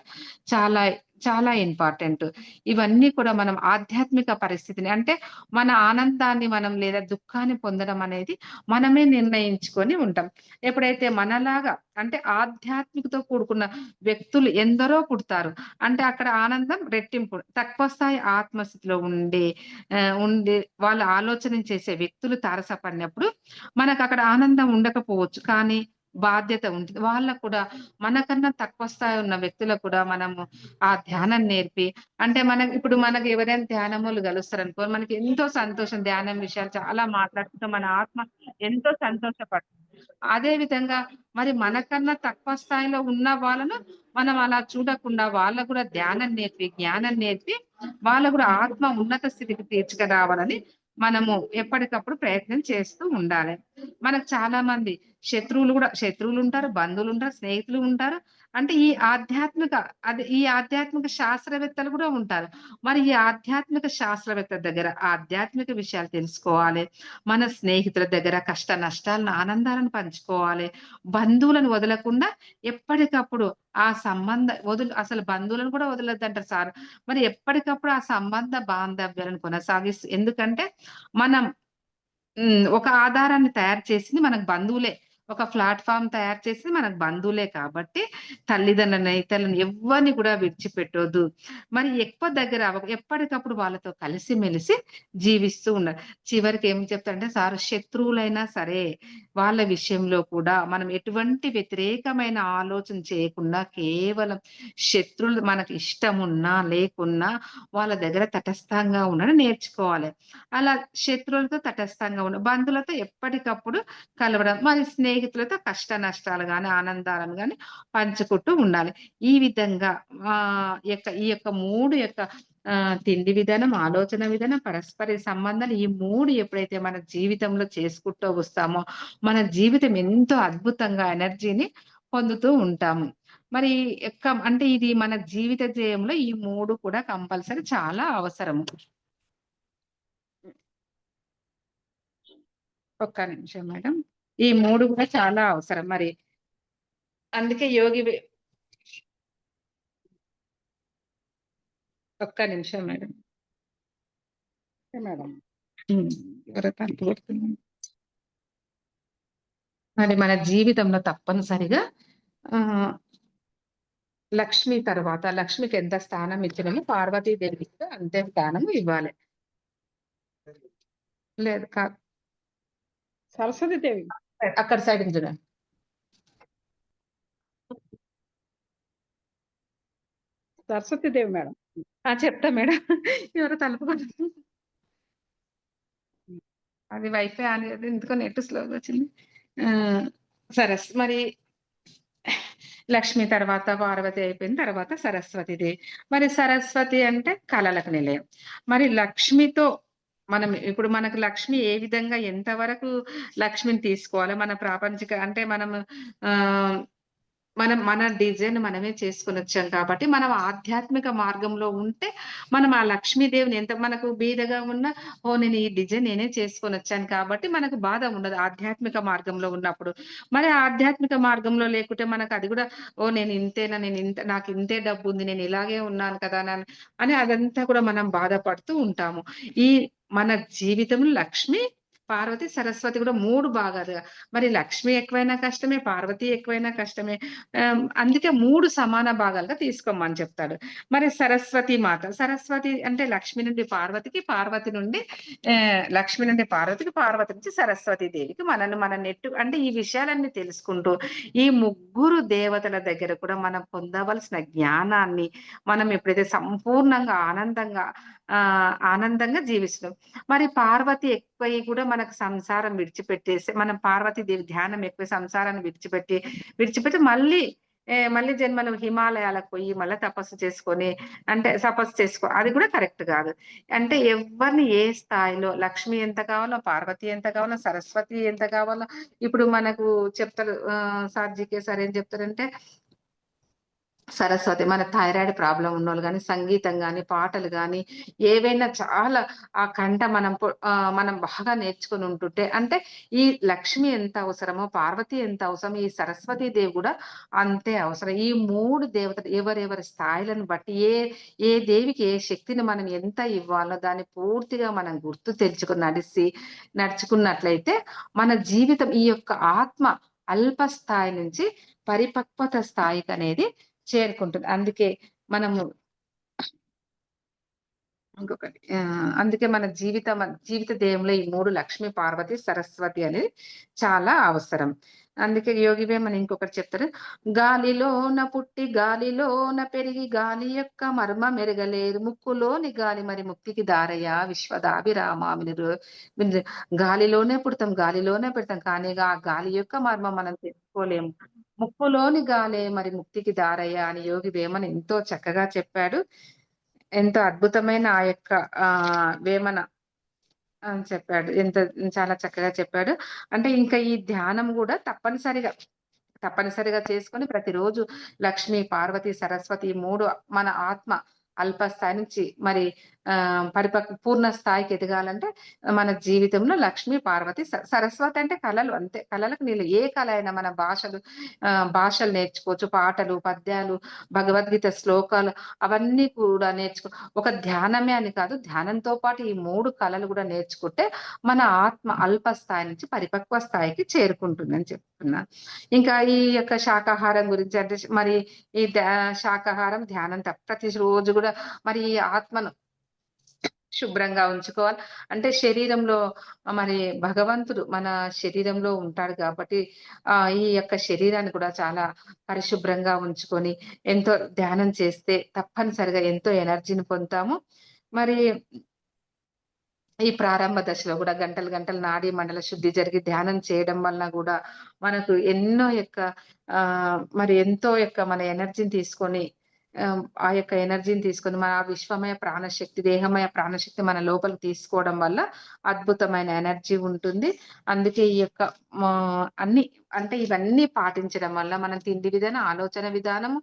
చాలా చాలా ఇంపార్టెంట్. ఇవన్నీ కూడా మనం ఆధ్యాత్మిక పరిస్థితిని అంటే మన ఆనందాన్ని మనం లేదా దుఃఖాన్ని పొందడం అనేది మనమే నిర్ణయించుకొని ఉంటాం. ఎప్పుడైతే మనలాగా అంటే ఆధ్యాత్మికతో కూడుకున్న వ్యక్తులు ఎందరో పుడతారు. అంటే అక్కడ ఆనందం రెట్టింపు. తక్కువ స్థాయి ఆత్మస్థితిలో ఉండి వాళ్ళు ఆలోచన చేసే వ్యక్తులు తారసపడినప్పుడు మనకక్కడ ఆనందం ఉండకపోవచ్చు. కానీ బాధ్యత ఉంటుంది. వాళ్ళకి కూడా మనకన్నా తక్కువ స్థాయి ఉన్న వ్యక్తులకు కూడా మనము ఆ ధ్యానం నేర్పి అంటే ఇప్పుడు మనకి ఎవరైనా ధ్యానమోళ్ళు కలుస్తారనుకో మనకి ఎంతో సంతోషం ధ్యానం విషయాలు చాలా మాట్లాడుకుంటే మన ఆత్మ ఎంతో సంతోషపడుతుంది. అదే విధంగా మరి మనకన్నా తక్కువ స్థాయిలో ఉన్న వాళ్ళను మనం అలా చూడకుండా వాళ్ళకు కూడా ధ్యానం నేర్పి, జ్ఞానం నేర్పి వాళ్ళకు కూడా ఆత్మ ఉన్నత స్థితికి తీసుకురావాలని మనము ఎప్పటికప్పుడు ప్రయత్నం చేస్తూ ఉండాలి. మనకు చాలా మంది శత్రువులు ఉంటారు, బంధువులు ఉంటారు, స్నేహితులు ఉంటారు. అంటే ఈ ఆధ్యాత్మిక శాస్త్రవేత్తలు కూడా ఉంటారు. మరి ఈ ఆధ్యాత్మిక శాస్త్రవేత్త దగ్గర ఆధ్యాత్మిక విషయాలు తెలుసుకోవాలి. మన స్నేహితుల దగ్గర కష్ట నష్టాలను, ఆనందాలను పంచుకోవాలి. బంధువులను వదలకుండా ఎప్పటికప్పుడు ఆ అసలు బంధువులను కూడా వదలొద్దంటారు సార్. మరి ఎప్పటికప్పుడు ఆ సంబంధ బాంధవ్యాలను కొనసాగిస్తూ ఎందుకంటే మనం ఒక ఆధారాన్ని తయారు చేసింది మనకు బంధువులే. ఒక ప్లాట్‌ఫార్మ్ తయారు చేసింది మనకు బంధువులే కాబట్టి, తల్లిదండ్రులని, ఇతరులని ఎవ్వరిని కూడా విడిచిపెట్టొద్దు. మరి ఎక్కువ దగ్గర ఎప్పటికప్పుడు వాళ్ళతో కలిసిమెలిసి జీవిస్తూ ఉండాలి. చివరికి ఏం చెప్తారంటే సార్ శత్రువులైనా సరే, వాళ్ళ విషయంలో కూడా మనం ఎటువంటి వ్యతిరేకమైన ఆలోచన చేయకుండా కేవలం శత్రువులు మనకు ఇష్టమున్నా, లేకున్నా వాళ్ళ దగ్గర తటస్థంగా ఉండడం నేర్చుకోవాలి. అలా శత్రువులతో తటస్థంగా బంధువులతో ఎప్పటికప్పుడు కలవడం. మరి స్నేహితులతో కష్ట నష్టాలు గాని, ఆనందాలను గాని పంచుకుంటూ ఉండాలి. ఈ విధంగా ఈ యొక్క 3 యొక్క తిండి విధానం, ఆలోచన విధానం, పరస్పర సంబంధాలు ఈ 3 ఎప్పుడైతే మన జీవితంలో చేసుకుంటూ వస్తామో, మన జీవితం ఎంతో అద్భుతంగా ఎనర్జీని పొందుతూ ఉంటాము. మరి అంటే ఇది మన జీవిత జయంలో ఈ 3 కూడా కంపల్సరీ చాలా అవసరము. ఒక్క నిమిషం మేడం. ఈ 3 గూడా చాలా అవసరం. మరి అందుకే ఒక్క నిమిషం మేడం. Okay madam. ఎవరో తలుపు కొడుతున్నారు. మరి మన జీవితంలో తప్పనిసరిగా ఆహ్, లక్ష్మికి ఎంత స్థానం ఇచ్చినామో పార్వతీదేవికి కూడా అంతే స్థానం ఇవ్వాలి. లేదు సరస్వతీదేవి. అక్కడ సైడ్ నుంచి చూడండి. సరస్వతీదేవి మేడం. చెప్తా మేడం. ఎవరో తలుపు కొడుతున్నారు. అది వైఫై ఆన్ ఎందుకో నెట్ స్లోగా వచ్చింది. మరి లక్ష్మి తర్వాత పార్వతి అయిపోయిన తర్వాత సరస్వతిదేవి. మరి సరస్వతి అంటే కళలకు నిలయం. మరి లక్ష్మితో ఇప్పుడు మనకు లక్ష్మి ఏ విధంగా ఎంత వరకు లక్ష్మిని తీసుకోవాలి? మన ప్రాపంచిక అంటే ఆహ్ మన డిజైన్ మనమే చేసుకొనొచ్చాం కాబట్టి, మనం ఆధ్యాత్మిక మార్గంలో ఉంటే, మనం ఆ లక్ష్మీదేవిని ఎంత మనకు బీదగా ఉన్నా, ఓహ్! నేను ఈ డిజైన్ నేనే చేసుకొనొచ్చాను కాబట్టి, మనకు బాధ ఉండదు ఆధ్యాత్మిక మార్గంలో ఉన్నప్పుడు. మరి ఆధ్యాత్మిక మార్గంలో లేకుంటే మనకు అది గూడా ఓహ్! నేను ఇంతేనా? నాకు ఇంతే డబ్బుంది. నేను ఇలాగే ఉన్నాను కదా! అని అదంతా కూడా మనం బాధపడుతూ ఉంటాము. ఈ మన జీవితంలో లక్ష్మి, పార్వతి, సరస్వతి కూడా 3 భాగాలుగా మరి లక్ష్మి ఎక్కువైనా కష్టమే, పార్వతి ఎక్కువైనా కష్టమే. అందుకే 3 సమాన భాగాలుగా తీసుకోమని చెప్తాడు. మరి సరస్వతి అంటే లక్ష్మి నుండి పార్వతికి, లక్ష్మి నుండి పార్వతికి, పార్వతి నుంచి సరస్వతి దేవికి మన నెట్టు అంటే ఈ విషయాలన్నీ తెలుసుకుంటూ, ఈ ముగ్గురు దేవతల దగ్గర కూడా మనం పొందవలసిన జ్ఞానాన్ని మనం ఎప్పుడైతే సంపూర్ణంగా ఆనందంగా జీవిస్తున్నాం. మరి పార్వతి ఎక్కువై కూడా మనకు సంసారం విడిచిపెట్టేసి మనం పార్వతీదేవి ధ్యానం ఎక్కువ సంసారాన్ని విడిచిపెట్టి మళ్ళీ జన్మలో హిమాలయాలకు పోయి మళ్ళా తపస్సు చేసుకొని అంటే తపస్సు చేసుకో అది కూడా కరెక్ట్ కాదు. అంటే ఎవరిని ఏ స్థాయిలో లక్ష్మి ఎంత కావాలో, పార్వతి ఎంత కావాలో, సరస్వతి ఎంత కావాలో ఇప్పుడు మనకు చెప్తారు సార్ జీకే సార్ ఏం చెప్తారంటే సరస్వతి మన థైరాయిడ్ ప్రాబ్లమ్ ఉన్నోళ్ళు గాని, సంగీతం గాని, పాటలు గాని ఏవైనా చాలా ఆ కంఠ మనం బాగా నేర్చుకొని ఉంటుంటే అంటే ఈ లక్ష్మి ఎంత అవసరమో, పార్వతి ఎంత అవసరమో, ఈ సరస్వతి దేవి కూడా అంతే అవసరం. ఈ 3 దేవతలు ఎవరెవరి స్థాయిలను బట్టి ఏ దేవికి ఏ శక్తిని మనం ఎంత ఇవ్వాలో దాన్ని పూర్తిగా మనం గుర్తు తెచ్చుకొని నడుచుకున్నట్లయితే మన జీవితం ఈ యొక్క ఆత్మ అల్ప స్థాయి నుంచి పరిపక్వత స్థాయికనేది చేరుకుంటుంది. అందుకే మనము ఇంకొకటి అందుకే మన జీవిత ధ్యేయంలో ఈ 3 లక్ష్మి, పార్వతి, సరస్వతి అనేది చాలా అవసరం. అందుకే యోగి వేమన ఇంకొకటి చెప్తారు. గాలిలోన పుట్టి గాలిలోన పెరిగి గాలి యొక్క మర్మమెరగలేదు. ముక్కులోని గాలి మరి ముక్తికి దారయ్యా విశ్వదాభిరామ గాలిలోనే పుడతాం, గాలిలోనే పెడతాం. కానీ ఆ గాలి యొక్క మర్మం మనం తెలుసుకోలేము. ముక్కులోని గాలే మరి ముక్తికి దారయ్యా అని యోగి వేమన ఎంతో చక్కగా చెప్పాడు. ఎంతో అద్భుతమైన ఆ యొక్క వేమన చెప్పాడు. చాలా చక్కగా చెప్పాడు. అంటే ఇంకా ఈ ధ్యానం గూడా తప్పనిసరిగా చేసుకొని ప్రతిరోజు లక్ష్మి, పార్వతి, సరస్వతి ఈ 3 మన ఆత్మ అల్ప స్థాయి నుంచి మరి పూర్ణ స్థాయికి ఎదగాలంటే మన జీవితంలో లక్ష్మి, పార్వతి, సరస్వతి అంటే కళలు అంతే. కళలకు ఏ కళ అయినా మన భాషలు నేర్చుకోవచ్చు. పాటలు, పద్యాలు, భగవద్గీత శ్లోకాలు అవన్నీ కూడా ఒక ధ్యానమే అని కాదు. ధ్యానంతో పాటు ఈ 3 కళలు గూడా నేర్చుకుంటే మన ఆత్మ అల్ప స్థాయి నుంచి పరిపక్వ స్థాయికి చేరుకుంటుందని చెప్తున్నాను. ఇంకా ఈ యొక్క శాకాహారం గురించి అంటే మరి ఈ శాకాహారం, ధ్యానం ప్రతి రోజు గూడా మరి ఈ ఆత్మను శుభ్రంగా ఉంచుకోవాలి. అంటే శరీరంలో మరి భగవంతుడు మన శరీరంలో ఉంటాడు కాబట్టి ఈ యొక్క శరీరాన్ని కూడా చాలా పరిశుభ్రంగా ఉంచుకొని ఎంతో ధ్యానం చేస్తే తప్పనిసరిగా ఎంతో ఎనర్జీని పొందుతాము. మరి ఈ ప్రారంభ దశలో గూడా గంటలు గంటలు నాడీ మండల శుద్ధి జరిగి ధ్యానం చేయడం వలన గూడా మనకు ఎంతో మన ఎనర్జీని తీసుకొని ఆ యొక్క ఎనర్జీని తీసుకొని మన విశ్వమయ ప్రాణశక్తి, దేహమయ ప్రాణశక్తి మన లోపలికి తీసుకోవడం వల్ల అద్భుతమైన ఎనర్జీ ఉంటుంది. అందుకే ఈ యొక్క ఇవన్నీ పాటించడం వల్ల మన తిండి విధానం, ఆలోచన విధానము,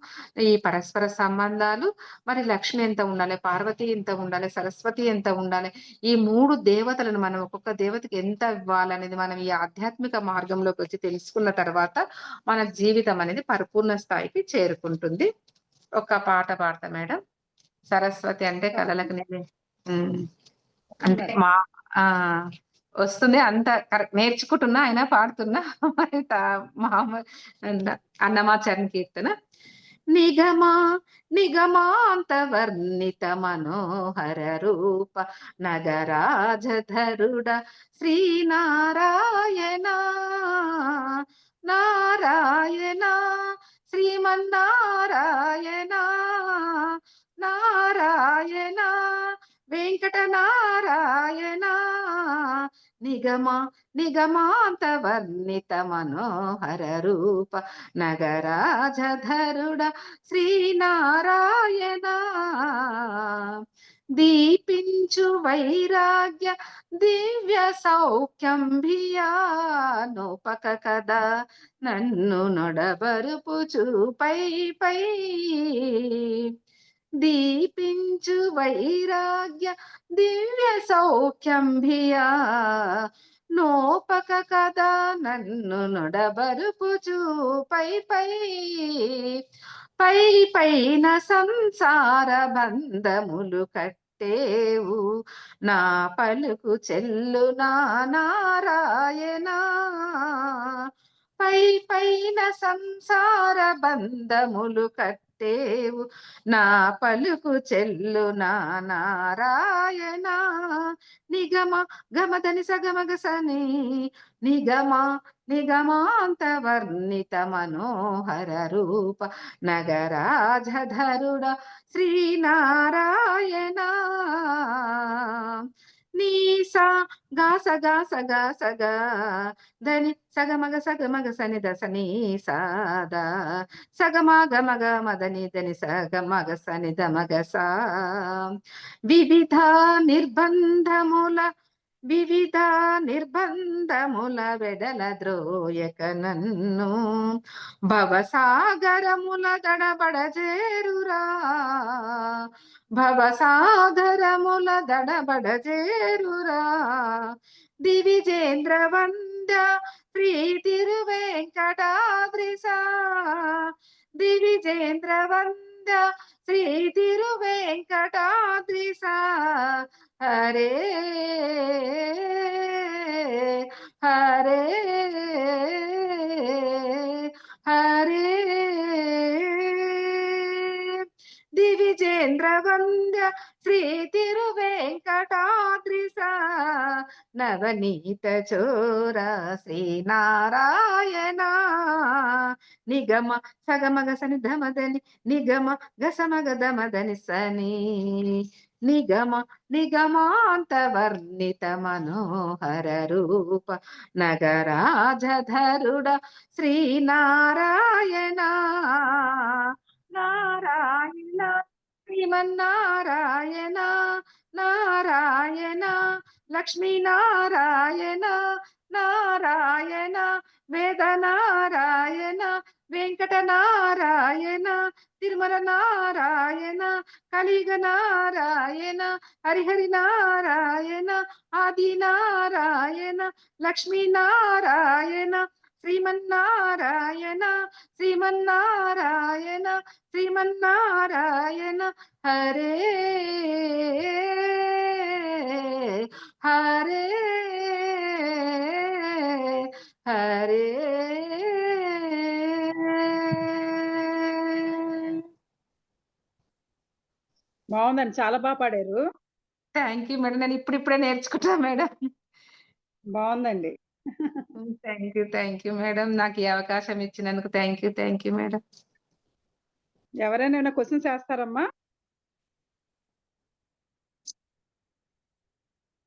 ఈ పరస్పర సంబంధాలు, మరి లక్ష్మి ఎంత ఉండాలి, పార్వతి ఎంత ఉండాలి, సరస్వతి ఎంత ఉండాలి, ఈ 3 దేవతలను మనం ఒక్కొక్క దేవతకి ఎంత ఇవ్వాలనేది మనం ఈ ఆధ్యాత్మిక మార్గంలోకి వచ్చి తెలుసుకున్న తర్వాత మన జీవితం అనేది పరిపూర్ణ స్థాయికి చేరుకుంటుంది. ఒక పాట పాడతా మేడం. సరస్వతి అంటే కలలకు నిలయం. అంటే మా ఆ! వస్తుంది. అంత నేర్చుకుంటున్నా అయినా పాడుతున్నా. మరి అన్నమాచార్య కీర్తన. నిగమా నిగమాంత వర్ణిత మనోహర రూప నగరాజధరుడ శ్రీనారాయణ నారాయణ శ్రీమన్నారాయణ నారాయణ వెంకటనారాయణ నిగమాంత వర్ణిత మనోహర రూప నగరాజధరుడ శ్రీనారాయణ దీపించు వైరాగ్య దివ్య సౌఖ్యం భియానోపక కదా నన్ను నొడబరుపుచు పై దీపించు వైరాగ్య దివ్య సౌఖ్యం భియా నోపక కదా నన్ను నొడబరుపుచు పైన సంసార బంధములు కట్టేవు నా పలుకు చెల్లు నారాయణ పైన సంసార బంధములు కట్టేవు నా పలుకు చెల్లు నారాయణ గమదని సగమగసని నిగమాంత వర్ణిత మనోహర రూప నగరాజధరుడ శ్రీనారాయణ నీసా గాసగా దని సగమగ సని దసని సాదా సగమగ మదని దని సగమగ సని దమగ సా వివిధ నిర్బంధముల వెడల ద్రోయక నన్ను భవసాగరముల దడబడజేరురా దివిజేంద్ర వంద శ్రీ తిరువేంకటాద్రిసా దివిజేంద్ర వంద శ్రీ తిరువేంకటాద్రిసా హరే హరే హరే దివిజేంద్ర వంద్య శ్రీ తిరువేంకటాద్రిసా నవనీత చోర శ్రీనారాయణ నిగమ సగమగ సని ధమదని నిగమ గసమగ దమదని సని నిగమాంత వర్ణిత మనోహర రూప నగరాజధరుడ శ్రీనారాయణ నారాయణ శ్రీమన్నారాయణ నారాయణ లక్ష్మీనారాయణ నారాయణ వేదనారాయణ వెంకటనారాయణ తిరుమల నారాయణ కలిగ నారాయణ హరిహరి నారాయణ ఆది నారాయణ లక్ష్మీనారాయణ శ్రీమన్నారాయణ శ్రీమన్నారాయణ శ్రీమన్నారాయణ హరే హరే హరే బాగుందండి, చాలా బాగా పాడారు. Thank you madam. నేను ఇప్పుడిప్పుడే నేర్చుకుంటా మేడం. బాగుందండి. Thank you madam. నాకు ఈ అవకాశం ఇచ్చినందుకు థ్యాంక్ యూ మేడం. ఎవరైనా ఏమైనా క్వశ్చన్స్ వేస్తారమ్మా?